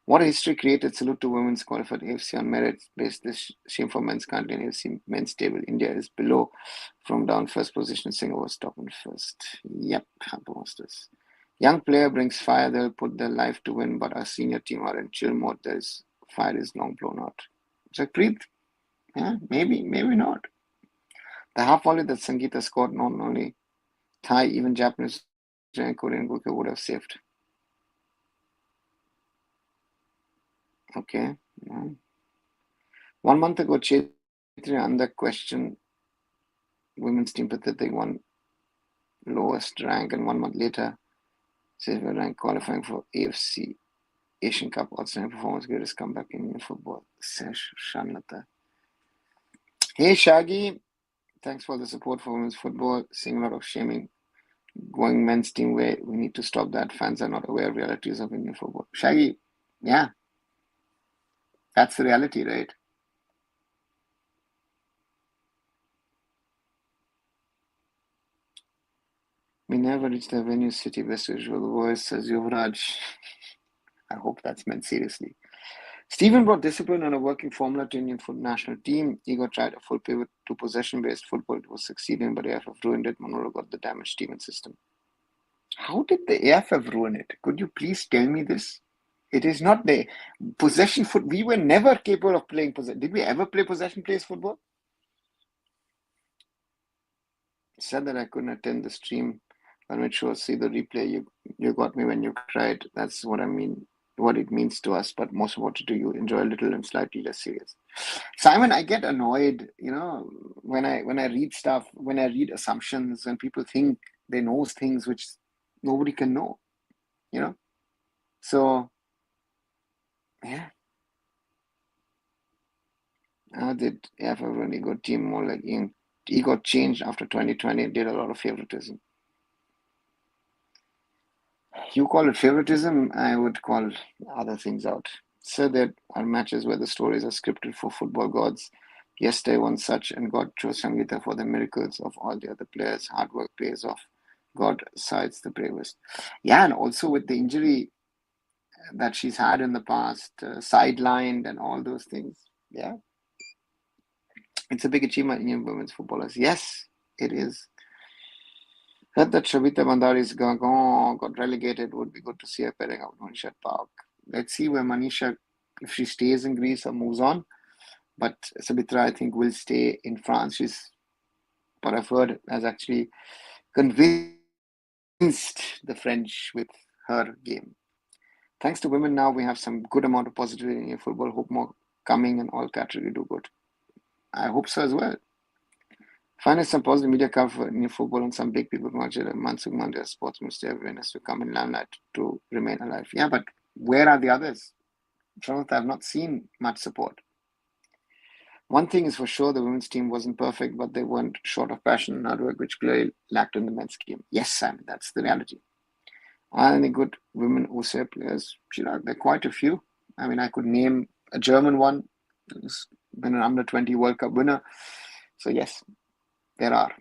What a history created. Salute to women's qualified AFC on merit based. This shame for men's country and AFC men's table. India is below from down first position. Singapore was top and first. Yep, posters. Young player brings fire. They'll put their life to win, but our senior team are in chill mode. There's fire is long blown out. Preet, yeah, maybe not. The half volley that Sangeeta scored, not only Thai, even Japanese and Korean goalkeeper would have saved. Okay. Yeah. 1 month ago, Chetri under question women's team pathetic won lowest rank, and 1 month later, silver rank qualifying for AFC Asian Cup. Outstanding performance, greatest comeback in Indian football. Sesh Shanlata. Hey, Shaggy. Thanks for the support for women's football. Seeing a lot of shaming going men's team way. We need to stop that. Fans are not aware of realities of Indian football. Shaggy, yeah, that's the reality, right? We never reached the venue city best visual voice, says Yuvraj. I hope that's meant seriously. Stephen brought discipline and a working formula to Indian foot national team. Igor tried a full pivot to possession-based football. It was succeeding, but AIFF ruined it. Manolo got the damaged team and system. How did the AIFF ruin it? Could you please tell me this? It is not the possession foot. We were never capable of playing possession. Did we ever play possession-based football? Said that I couldn't attend the stream. I'll make sure see the replay. You got me when you cried. That's what I mean. What it means to us, but most important to you. Enjoy a little and slightly less serious. Simon, I get annoyed, when I read stuff, when I read assumptions, when people think they know things which nobody can know, you know. So yeah, how did have a really good team more like he got changed after 2020, did a lot of favoritism. You call it favoritism, I would call other things out. So there are matches where the stories are scripted for football gods. Yesterday, one such, and God chose Sangita for the miracles of all the other players. Hard work pays off. God sides the bravest. Yeah, and also with the injury that she's had in the past, sidelined and all those things. Yeah, it's a big achievement in Indian women's footballers. Yes, it is. Heard that Shabita Bandari's Gagon got relegated. Would be good to see her pairing up with Manisha Park. Let's see where Manisha, if she stays in Greece or moves on. But Sabitra, I think, will stay in France. What I've heard, has actually convinced the French with her game. Thanks to women now, we have some good amount of positivity in football. Hope more coming and all category do good. I hope so as well. Find some positive media cover in football and some big people Majid Mansukh Mandia, sports minister, everyone has to come in limelight to remain alive. Yeah, but where are the others? Jonathan, I've not seen much support. One thing is for sure, the women's team wasn't perfect, but they weren't short of passion and hard work, which clearly lacked in the men's game. Yes, Simon, that's the reality. Are any good women OCA players? There are quite a few. I mean, I could name a German one who's been an under 20 World Cup winner. So, yes, there are.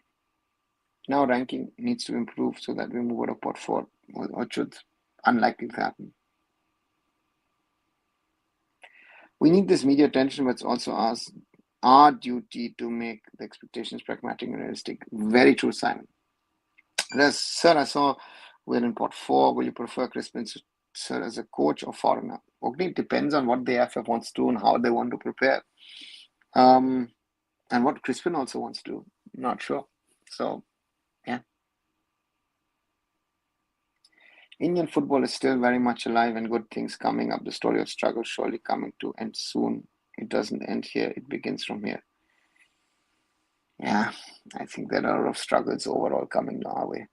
Now, ranking needs to improve so that we move out of pot 4, or should unlikely to happen. We need this media attention, but it's also our duty to make the expectations pragmatic and realistic. Very true, Simon. Sir, I saw we're in pot 4. Will you prefer Crispin, sir, as a coach or foreigner? Okay, it depends on what the AIFF wants to do and how they want to prepare. And what Crispin also wants to do. Not sure. So, yeah. Indian football is still very much alive and good things coming up. The story of struggle surely coming to end soon. It doesn't end here, it begins from here. Yeah, I think there are a lot of struggles overall coming our way.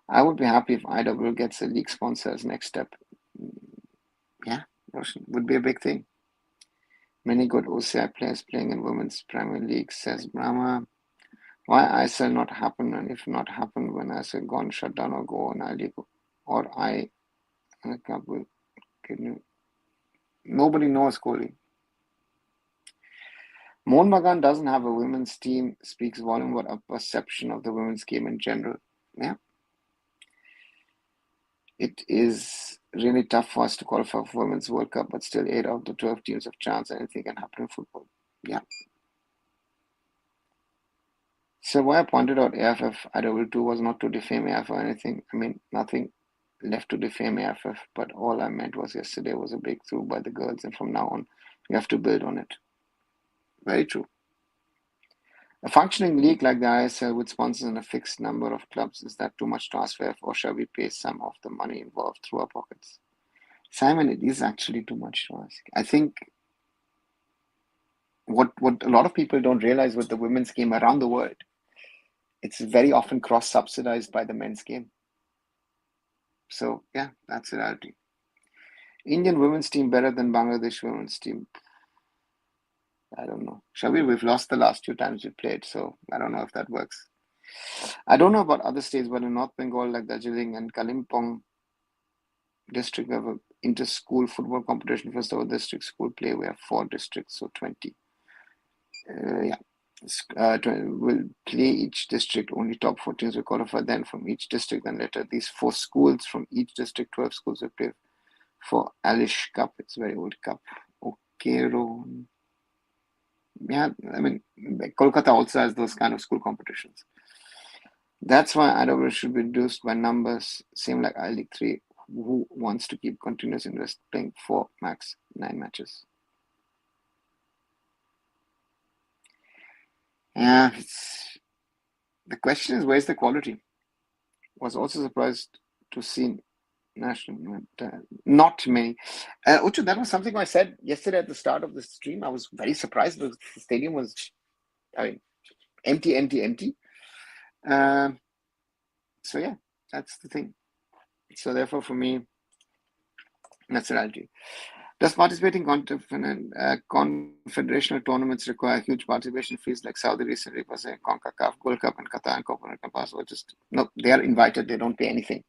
I would be happy if IW gets a league sponsor as next step. Yeah, would be a big thing. Many good OCI players playing in Women's Premier League, says Brahma. Why ISL not happen, and if not happen, when ISL gone shut down or go on I League or I couple. Nobody knows, Kohli. Mohun Bagan doesn't have a women's team, speaks volume about a perception of the women's game in general. Yeah. It is really tough for us to qualify for Women's World Cup, but still 8 out of the 12 teams have chance. Anything can happen in football. Yeah. So why I pointed out AIFF IW2 was not to defame AIFF or anything. I mean, nothing left to defame AIFF, but all I meant was yesterday was a breakthrough by the girls, and from now on, we have to build on it. Very true. A functioning league like the ISL with sponsors and a fixed number of clubs, is that too much to ask for, or shall we pay some of the money involved through our pockets? Simon, it is actually too much to ask. I think what a lot of people don't realize with the women's game around the world, it's very often cross-subsidized by the men's game. So yeah, that's the reality. Indian women's team better than Bangladesh women's team. I don't know. Shabir, we've lost the last 2 times we played, so I don't know if that works. I don't know about other states, but in North Bengal, like Darjeeling and Kalimpong district, we have a inter-school football competition. First of all, district school play. We have 4 districts, so 20. Yeah. Will play each district. Only top 4 teams will qualify then from each district. Then later, these 4 schools from each district, 12 schools will play for Alish Cup. It's a very old cup. Okay, yeah, I mean, Kolkata also has those kind of school competitions. That's why IWF should be reduced by numbers, same like I League 3, who wants to keep continuous invest playing 4 max 9 matches. Yeah, the question is, where's the quality? Was also surprised to see national, not many. Uchu, that was something I said yesterday at the start of the stream. I was very surprised because the stadium was, I mean, empty. So yeah, that's the thing. So therefore, for me, that's the reality. Does participating confederational tournaments require huge participation fees like Saudi recently was a CONCACAF, Gold Cup, and Qatar and Copa American Pass? Or just no, they are invited. They don't pay anything.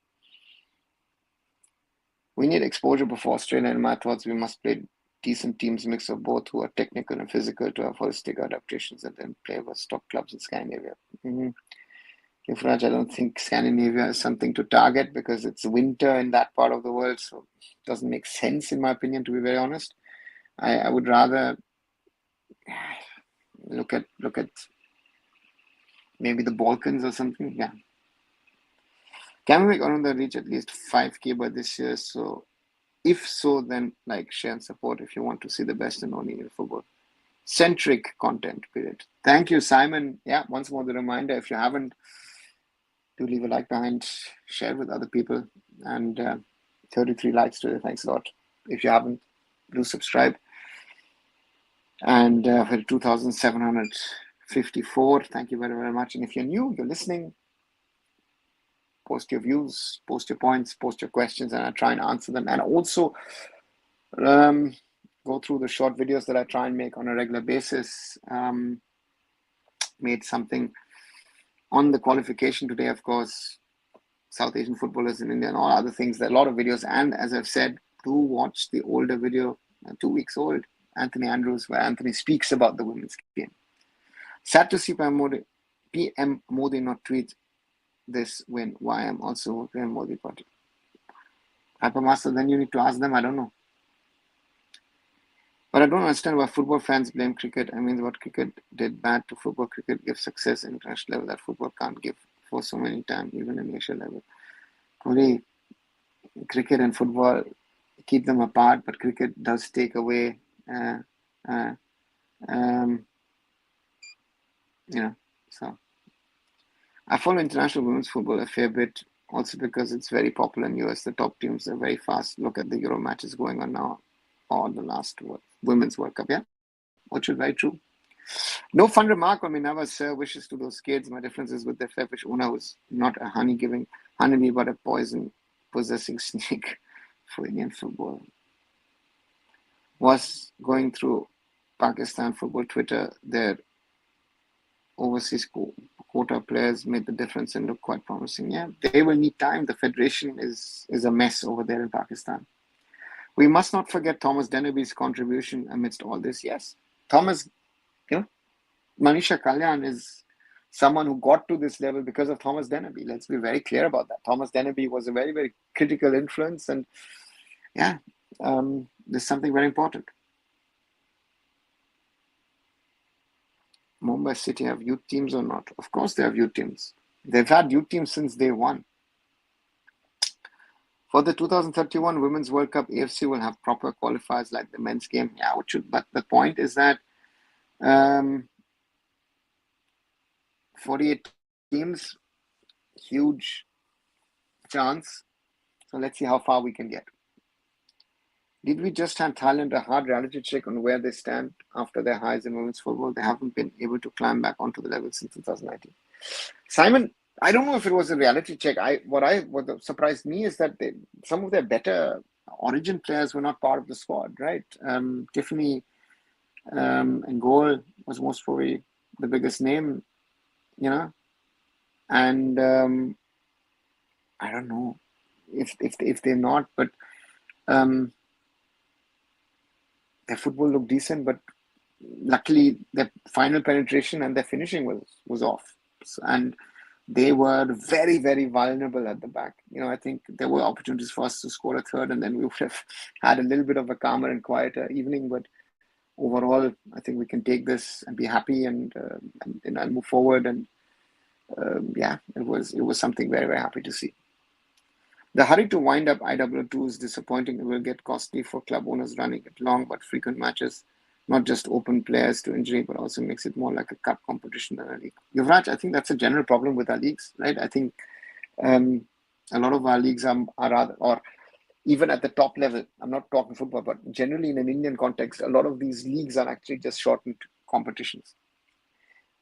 We need exposure before Australia. In my thoughts, we must play decent teams, mix of both, who are technical and physical to have holistic adaptations, and then play with top clubs in Scandinavia. Yuvraj, I don't think Scandinavia is something to target because it's winter in that part of the world, so it doesn't make sense, in my opinion, to be very honest. I would rather look at maybe the Balkans or something. Yeah. Can we make Arunda reach at least 5K by this year? So if so, then like, share and support if you want to see the best and only in football centric content, period. Thank you, Simon. Yeah, once more the reminder, if you haven't, do leave a like behind, share with other people, and 33 likes today. Thanks a lot. If you haven't, do subscribe. And for 2,754, thank you very, very much. And if you're new, you're listening, post your views, post your points, post your questions, and I try and answer them. And also go through the short videos that I try and make on a regular basis. Made something on the qualification today, of course, South Asian footballers in India and all other things. There are a lot of videos. And as I've said, do watch the older video, 2 weeks old, Anthony Andrews, where Anthony speaks about the women's game. Sad to see PM Modi not tweet this when why I'm also PM Modi party. Hypermaster, then you need to ask them. I don't know. But I don't understand why football fans blame cricket. I mean, what cricket did bad to football, cricket gives success at international level that football can't give for so many times, even in Asia level. Only cricket and football keep them apart, but cricket does take away, so. I follow international women's football a fair bit, also because it's very popular in US. The top teams are very fast. Look at the Euro matches going on now, or the last Women's World Cup, yeah? Which is very true. No fun remark on me, never, sir. Wishes to those kids. My difference is with the Fairfish owner was not a honey-giving honeybee, but a poison-possessing snake for Indian football. Was going through Pakistan football Twitter, their overseas quota players made the difference and look quite promising. Yeah, they will need time. The federation is a mess over there in Pakistan. We must not forget Thomas Denneby's contribution amidst all this. Yes, Thomas, Manisha Kalyan is someone who got to this level because of Thomas Dennerby. Let's be very clear about that. Thomas Dennerby was a very, very critical influence, and yeah, there's something very important. Mumbai City have youth teams or not? Of course they have youth teams. They've had youth teams since day one. For the 2031 Women's World Cup, AFC will have proper qualifiers like the men's game. Yeah, but the point is that 48 teams, huge chance. So let's see how far we can get. Did we just hand Thailand a hard reality check on where they stand after their highs in women's football? They haven't been able to climb back onto the level since 2019. Simon, I don't know if it was a reality check. What surprised me is that some of their better origin players were not part of the squad, right? Tiffany And goal was most probably the biggest name, you know. And I don't know if they're not, but um, their football looked decent. But luckily, their final penetration and their finishing was off, and they were very vulnerable at the back. I think there were opportunities for us to score a third, and then we would have had a little bit of a calmer and quieter evening. But overall, I think we can take this and be happy and move forward. And yeah, it was something very happy to see. The hurry to wind up IWL2 is disappointing. It will get costly for club owners running it long but frequent matches, not just open players to injury, but also makes it more like a cup competition than a league. Yuvraj, I think that's a general problem with our leagues, right? I think um, a lot of our leagues are rather, or even at the top level, I'm not talking football, but generally in an Indian context, a lot of these leagues are actually just shortened competitions.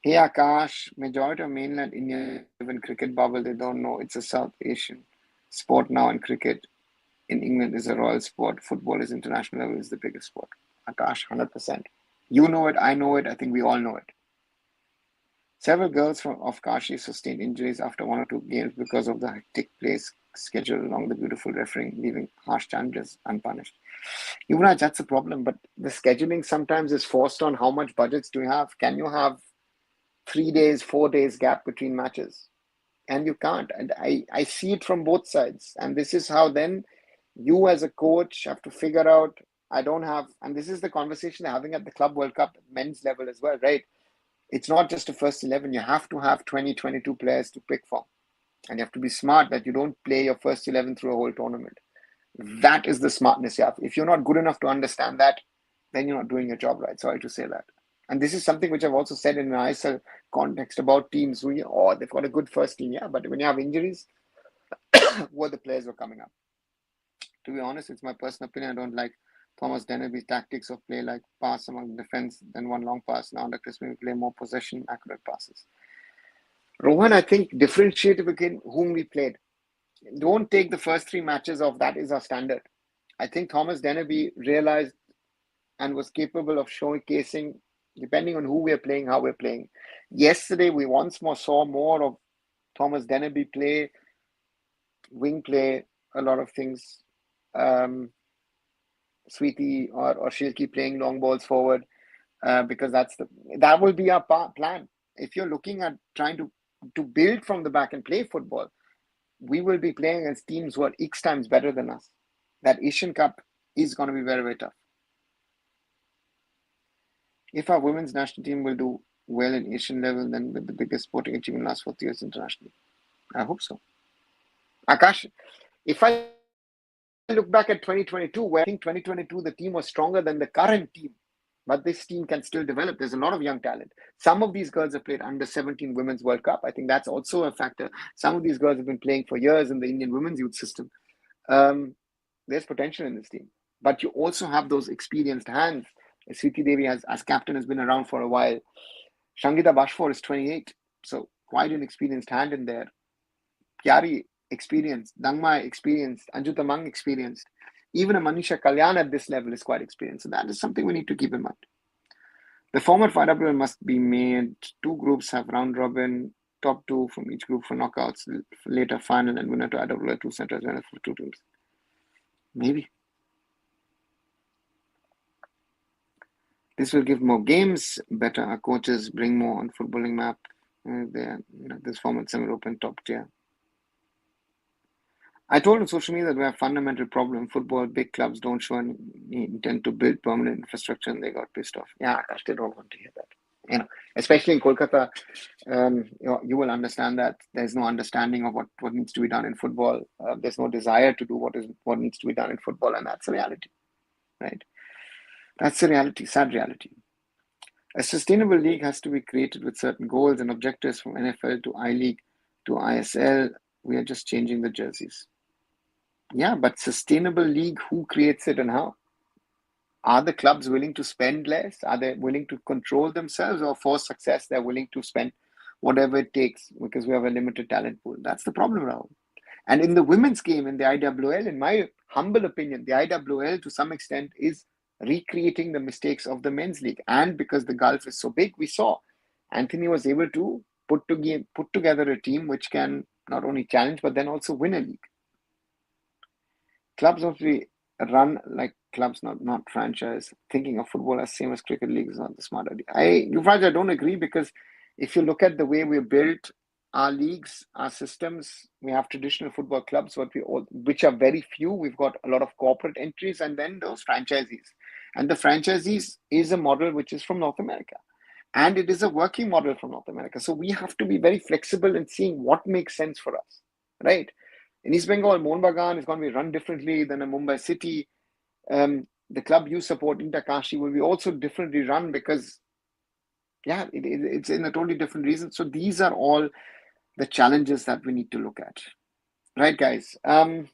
Hey Akash, majority of mainland India live in cricket bubble. They don't know it's a South Asian sport now, and cricket in England is a royal sport. Football is international level is the biggest sport. Akash, 100%. You know it, I know it, I think we all know it. Several girls of Kashi sustained injuries after one or two games because of the hectic play schedule along the beautiful refereeing, leaving harsh challenges unpunished. Yuvraj, that's a problem, but the scheduling sometimes is forced on how much budgets do you have. Can you have 3 days, 4 days gap between matches? And you can't. And I see it from both sides. And this is how then you as a coach have to figure out, I don't have, and this is the conversation they're having at the Club World Cup men's level as well, right? It's not just a first 11. You have to have 20, 22 players to pick from. And you have to be smart that you don't play your first 11 through a whole tournament. That is the smartness you have. If you're not good enough to understand that, then you're not doing your job right. Sorry to say that. And this is something which I've also said in an ISL context about teams who, they've got a good first team, yeah, but when you have injuries, who the players who are coming up? To be honest, it's my personal opinion. I don't like Thomas Dennerby's tactics of play like pass among defense, then one long pass. Now under Chris, we play more possession, accurate passes. Rohan, I think differentiate between whom we played. Don't take the first three matches of that is our standard. I think Thomas Dennerby realized and was capable of showcasing, depending on who we're playing, how we're playing. Yesterday, we once more saw more of Thomas Dennerby play, wing play, a lot of things. Sweetie or Shilky playing long balls forward because that will be our plan. If you're looking at trying to build from the back and play football, we will be playing against teams who are X times better than us. That Asian Cup is going to be very tough. If our women's national team will do well in Asian level, then with the biggest sporting achievement last 40 years internationally, I hope so. Akash, if I look back at 2022, where I think 2022 the team was stronger than the current team, but this team can still develop. There's a lot of young talent. Some of these girls have played under 17 Women's World Cup. I think that's also a factor. Some of these girls have been playing for years in the Indian women's youth system. There's potential in this team, but you also have those experienced hands. Sriti Devi as captain has been around for a while. Shangita Bashfor is 28, so quite an experienced hand in there. Kyari experienced, Dangmai experienced, Anjuta Mang experienced. Even a Manisha Kalyan at this level is quite experienced. So that is something we need to keep in mind. The format for IWL must be made. 2 groups have round robin, top 2 from each group for knockouts, later final and winner to IWL 2 centers winner for 2 teams. Maybe. This will give more games, better our coaches, bring more on footballing map. This format semi-open top tier. I told on social media that we have a fundamental problem. Football, big clubs don't show any intent to build permanent infrastructure and they got pissed off. Yeah, I still don't want to hear that. Especially in Kolkata, you will understand that there's no understanding of what needs to be done in football. There's no desire to do what needs to be done in football, and that's the reality, right? That's the reality, sad reality. A sustainable league has to be created with certain goals and objectives from NFL to I-League to ISL. We are just changing the jerseys. Yeah, but sustainable league, who creates it and how? Are the clubs willing to spend less? Are they willing to control themselves, or for success, they're willing to spend whatever it takes because we have a limited talent pool? That's the problem, Rahul. And in the women's game, in the IWL, in my humble opinion, the IWL to some extent is recreating the mistakes of the men's league. And because the gulf is so big, we saw Anthony was able to put together a team which can not only challenge but then also win a league. Clubs must be run like clubs, not franchise. Thinking of football as same as cricket league is not the smart idea. I don't agree, because if you look at the way we built our leagues, our systems, we have traditional football clubs, which are very few. We've got a lot of corporate entries, and then those franchisees. And the franchisees is a model which is from North America, and it is a working model from North America. So we have to be very flexible in seeing what makes sense for us, right? In East Bengal, Mohun Bagan is going to be run differently than a Mumbai City. The club you support, Inter Kashi, will be also differently run because, it's in a totally different reason. So these are all the challenges that we need to look at. Right, guys? I'll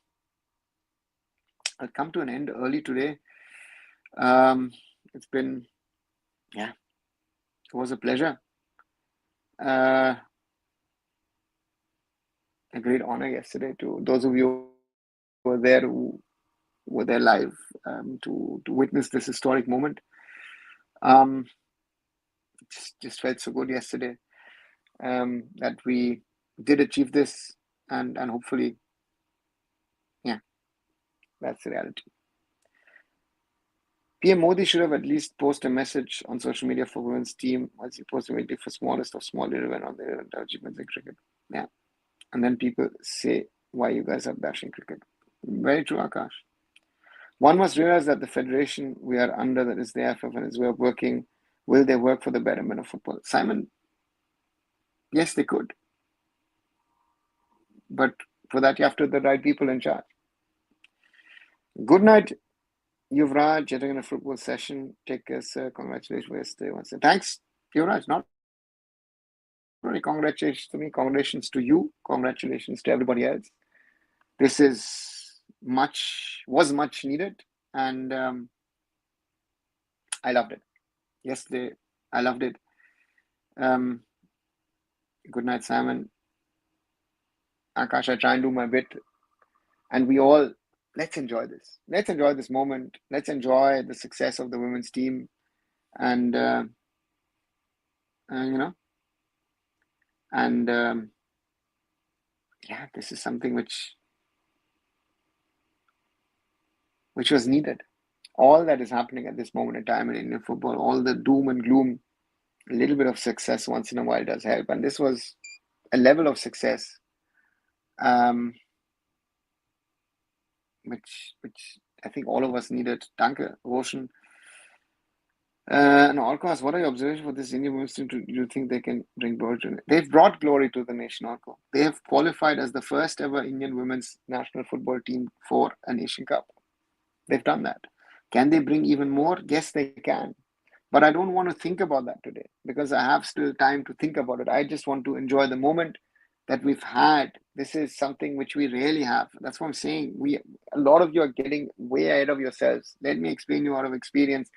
come to an end early today. It's been, it was a pleasure. A great honor yesterday to those of you who were there live, to witness this historic moment. Just felt so good yesterday that we did achieve this, and hopefully, that's the reality. PM Modi should have at least posted a message on social media for women's team once he posted immediately for smallest of small event on their achievements in cricket. Yeah. And then people say why you guys are bashing cricket. Very true, Akash. One must realize that the federation we are under, that is the AIFF, and its way of working, will they work for the betterment of football? Simon, yes, they could. But for that, you have to have the right people in charge. Good night, Yuvraj. You're in a football session. Take care, sir. Congratulations for yesterday. Thanks, Yuvraj. Not only congratulations to me, congratulations to you, congratulations to everybody else. This was much needed, and I loved it. Yesterday, I loved it. Good night, Simon. Akash, I try and do my bit, and we all, let's enjoy this. Let's enjoy this moment. Let's enjoy the success of the women's team, and this is something which was needed. All that is happening at this moment in time in Indian football, all the doom and gloom, a little bit of success once in a while does help, and this was a level of success which I think all of us needed. Danke, Roshan. And Orcos, what are your observations for this Indian women's team? Do you think they can bring glory to it? They've brought glory to the nation, Orco. They have qualified as the first ever Indian women's national football team for an Asian Cup. They've done that. Can they bring even more? Yes, they can. But I don't want to think about that today because I have still time to think about it. I just want to enjoy the moment that we've had. This is something which we rarely have. That's what I'm saying. A lot of you are getting way ahead of yourselves. Let me explain you out of experience.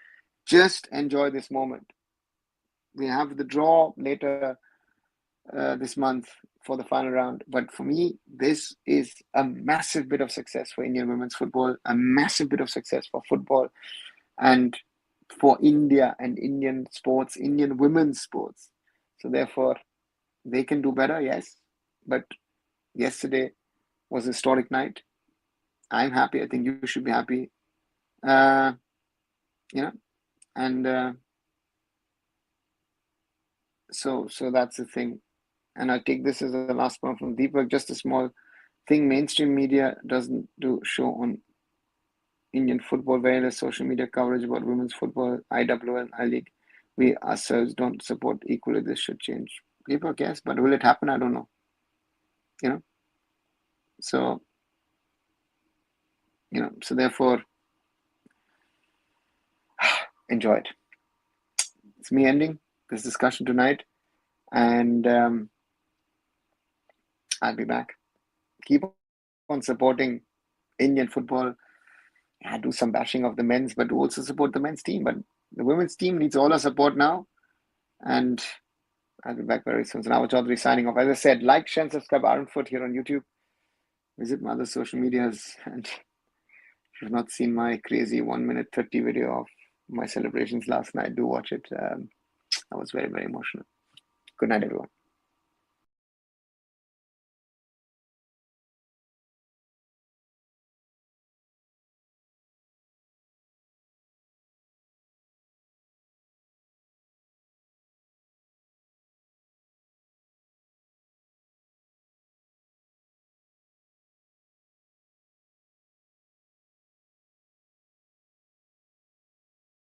Just enjoy this moment. We have the draw later this month for the final round. But for me, this is a massive bit of success for Indian women's football, a massive bit of success for football, and for India and Indian sports, Indian women's sports. So therefore, they can do better, yes. But yesterday was a historic night. I'm happy. I think you should be happy. And so that's the thing. And I'll take this as the last one from Deepak. Just a small thing. Mainstream media doesn't do show on Indian football, very less social media coverage about women's football, IWL and I-League. We ourselves don't support equally. This should change. Deepak, yes, but will it happen? I don't know. So therefore, enjoy it. It's me ending this discussion tonight, and I'll be back. Keep on supporting Indian football. Do some bashing of the men's, but also support the men's team. But the women's team needs all our support now, and I'll be back very soon. So now Chaudhary signing off. As I said, like, share, and subscribe arunfoot here on YouTube. Visit my other social medias, and if you've not seen my crazy 1 minute 30 video of my celebrations last night. Do watch it. I was very, very emotional. Good night, everyone.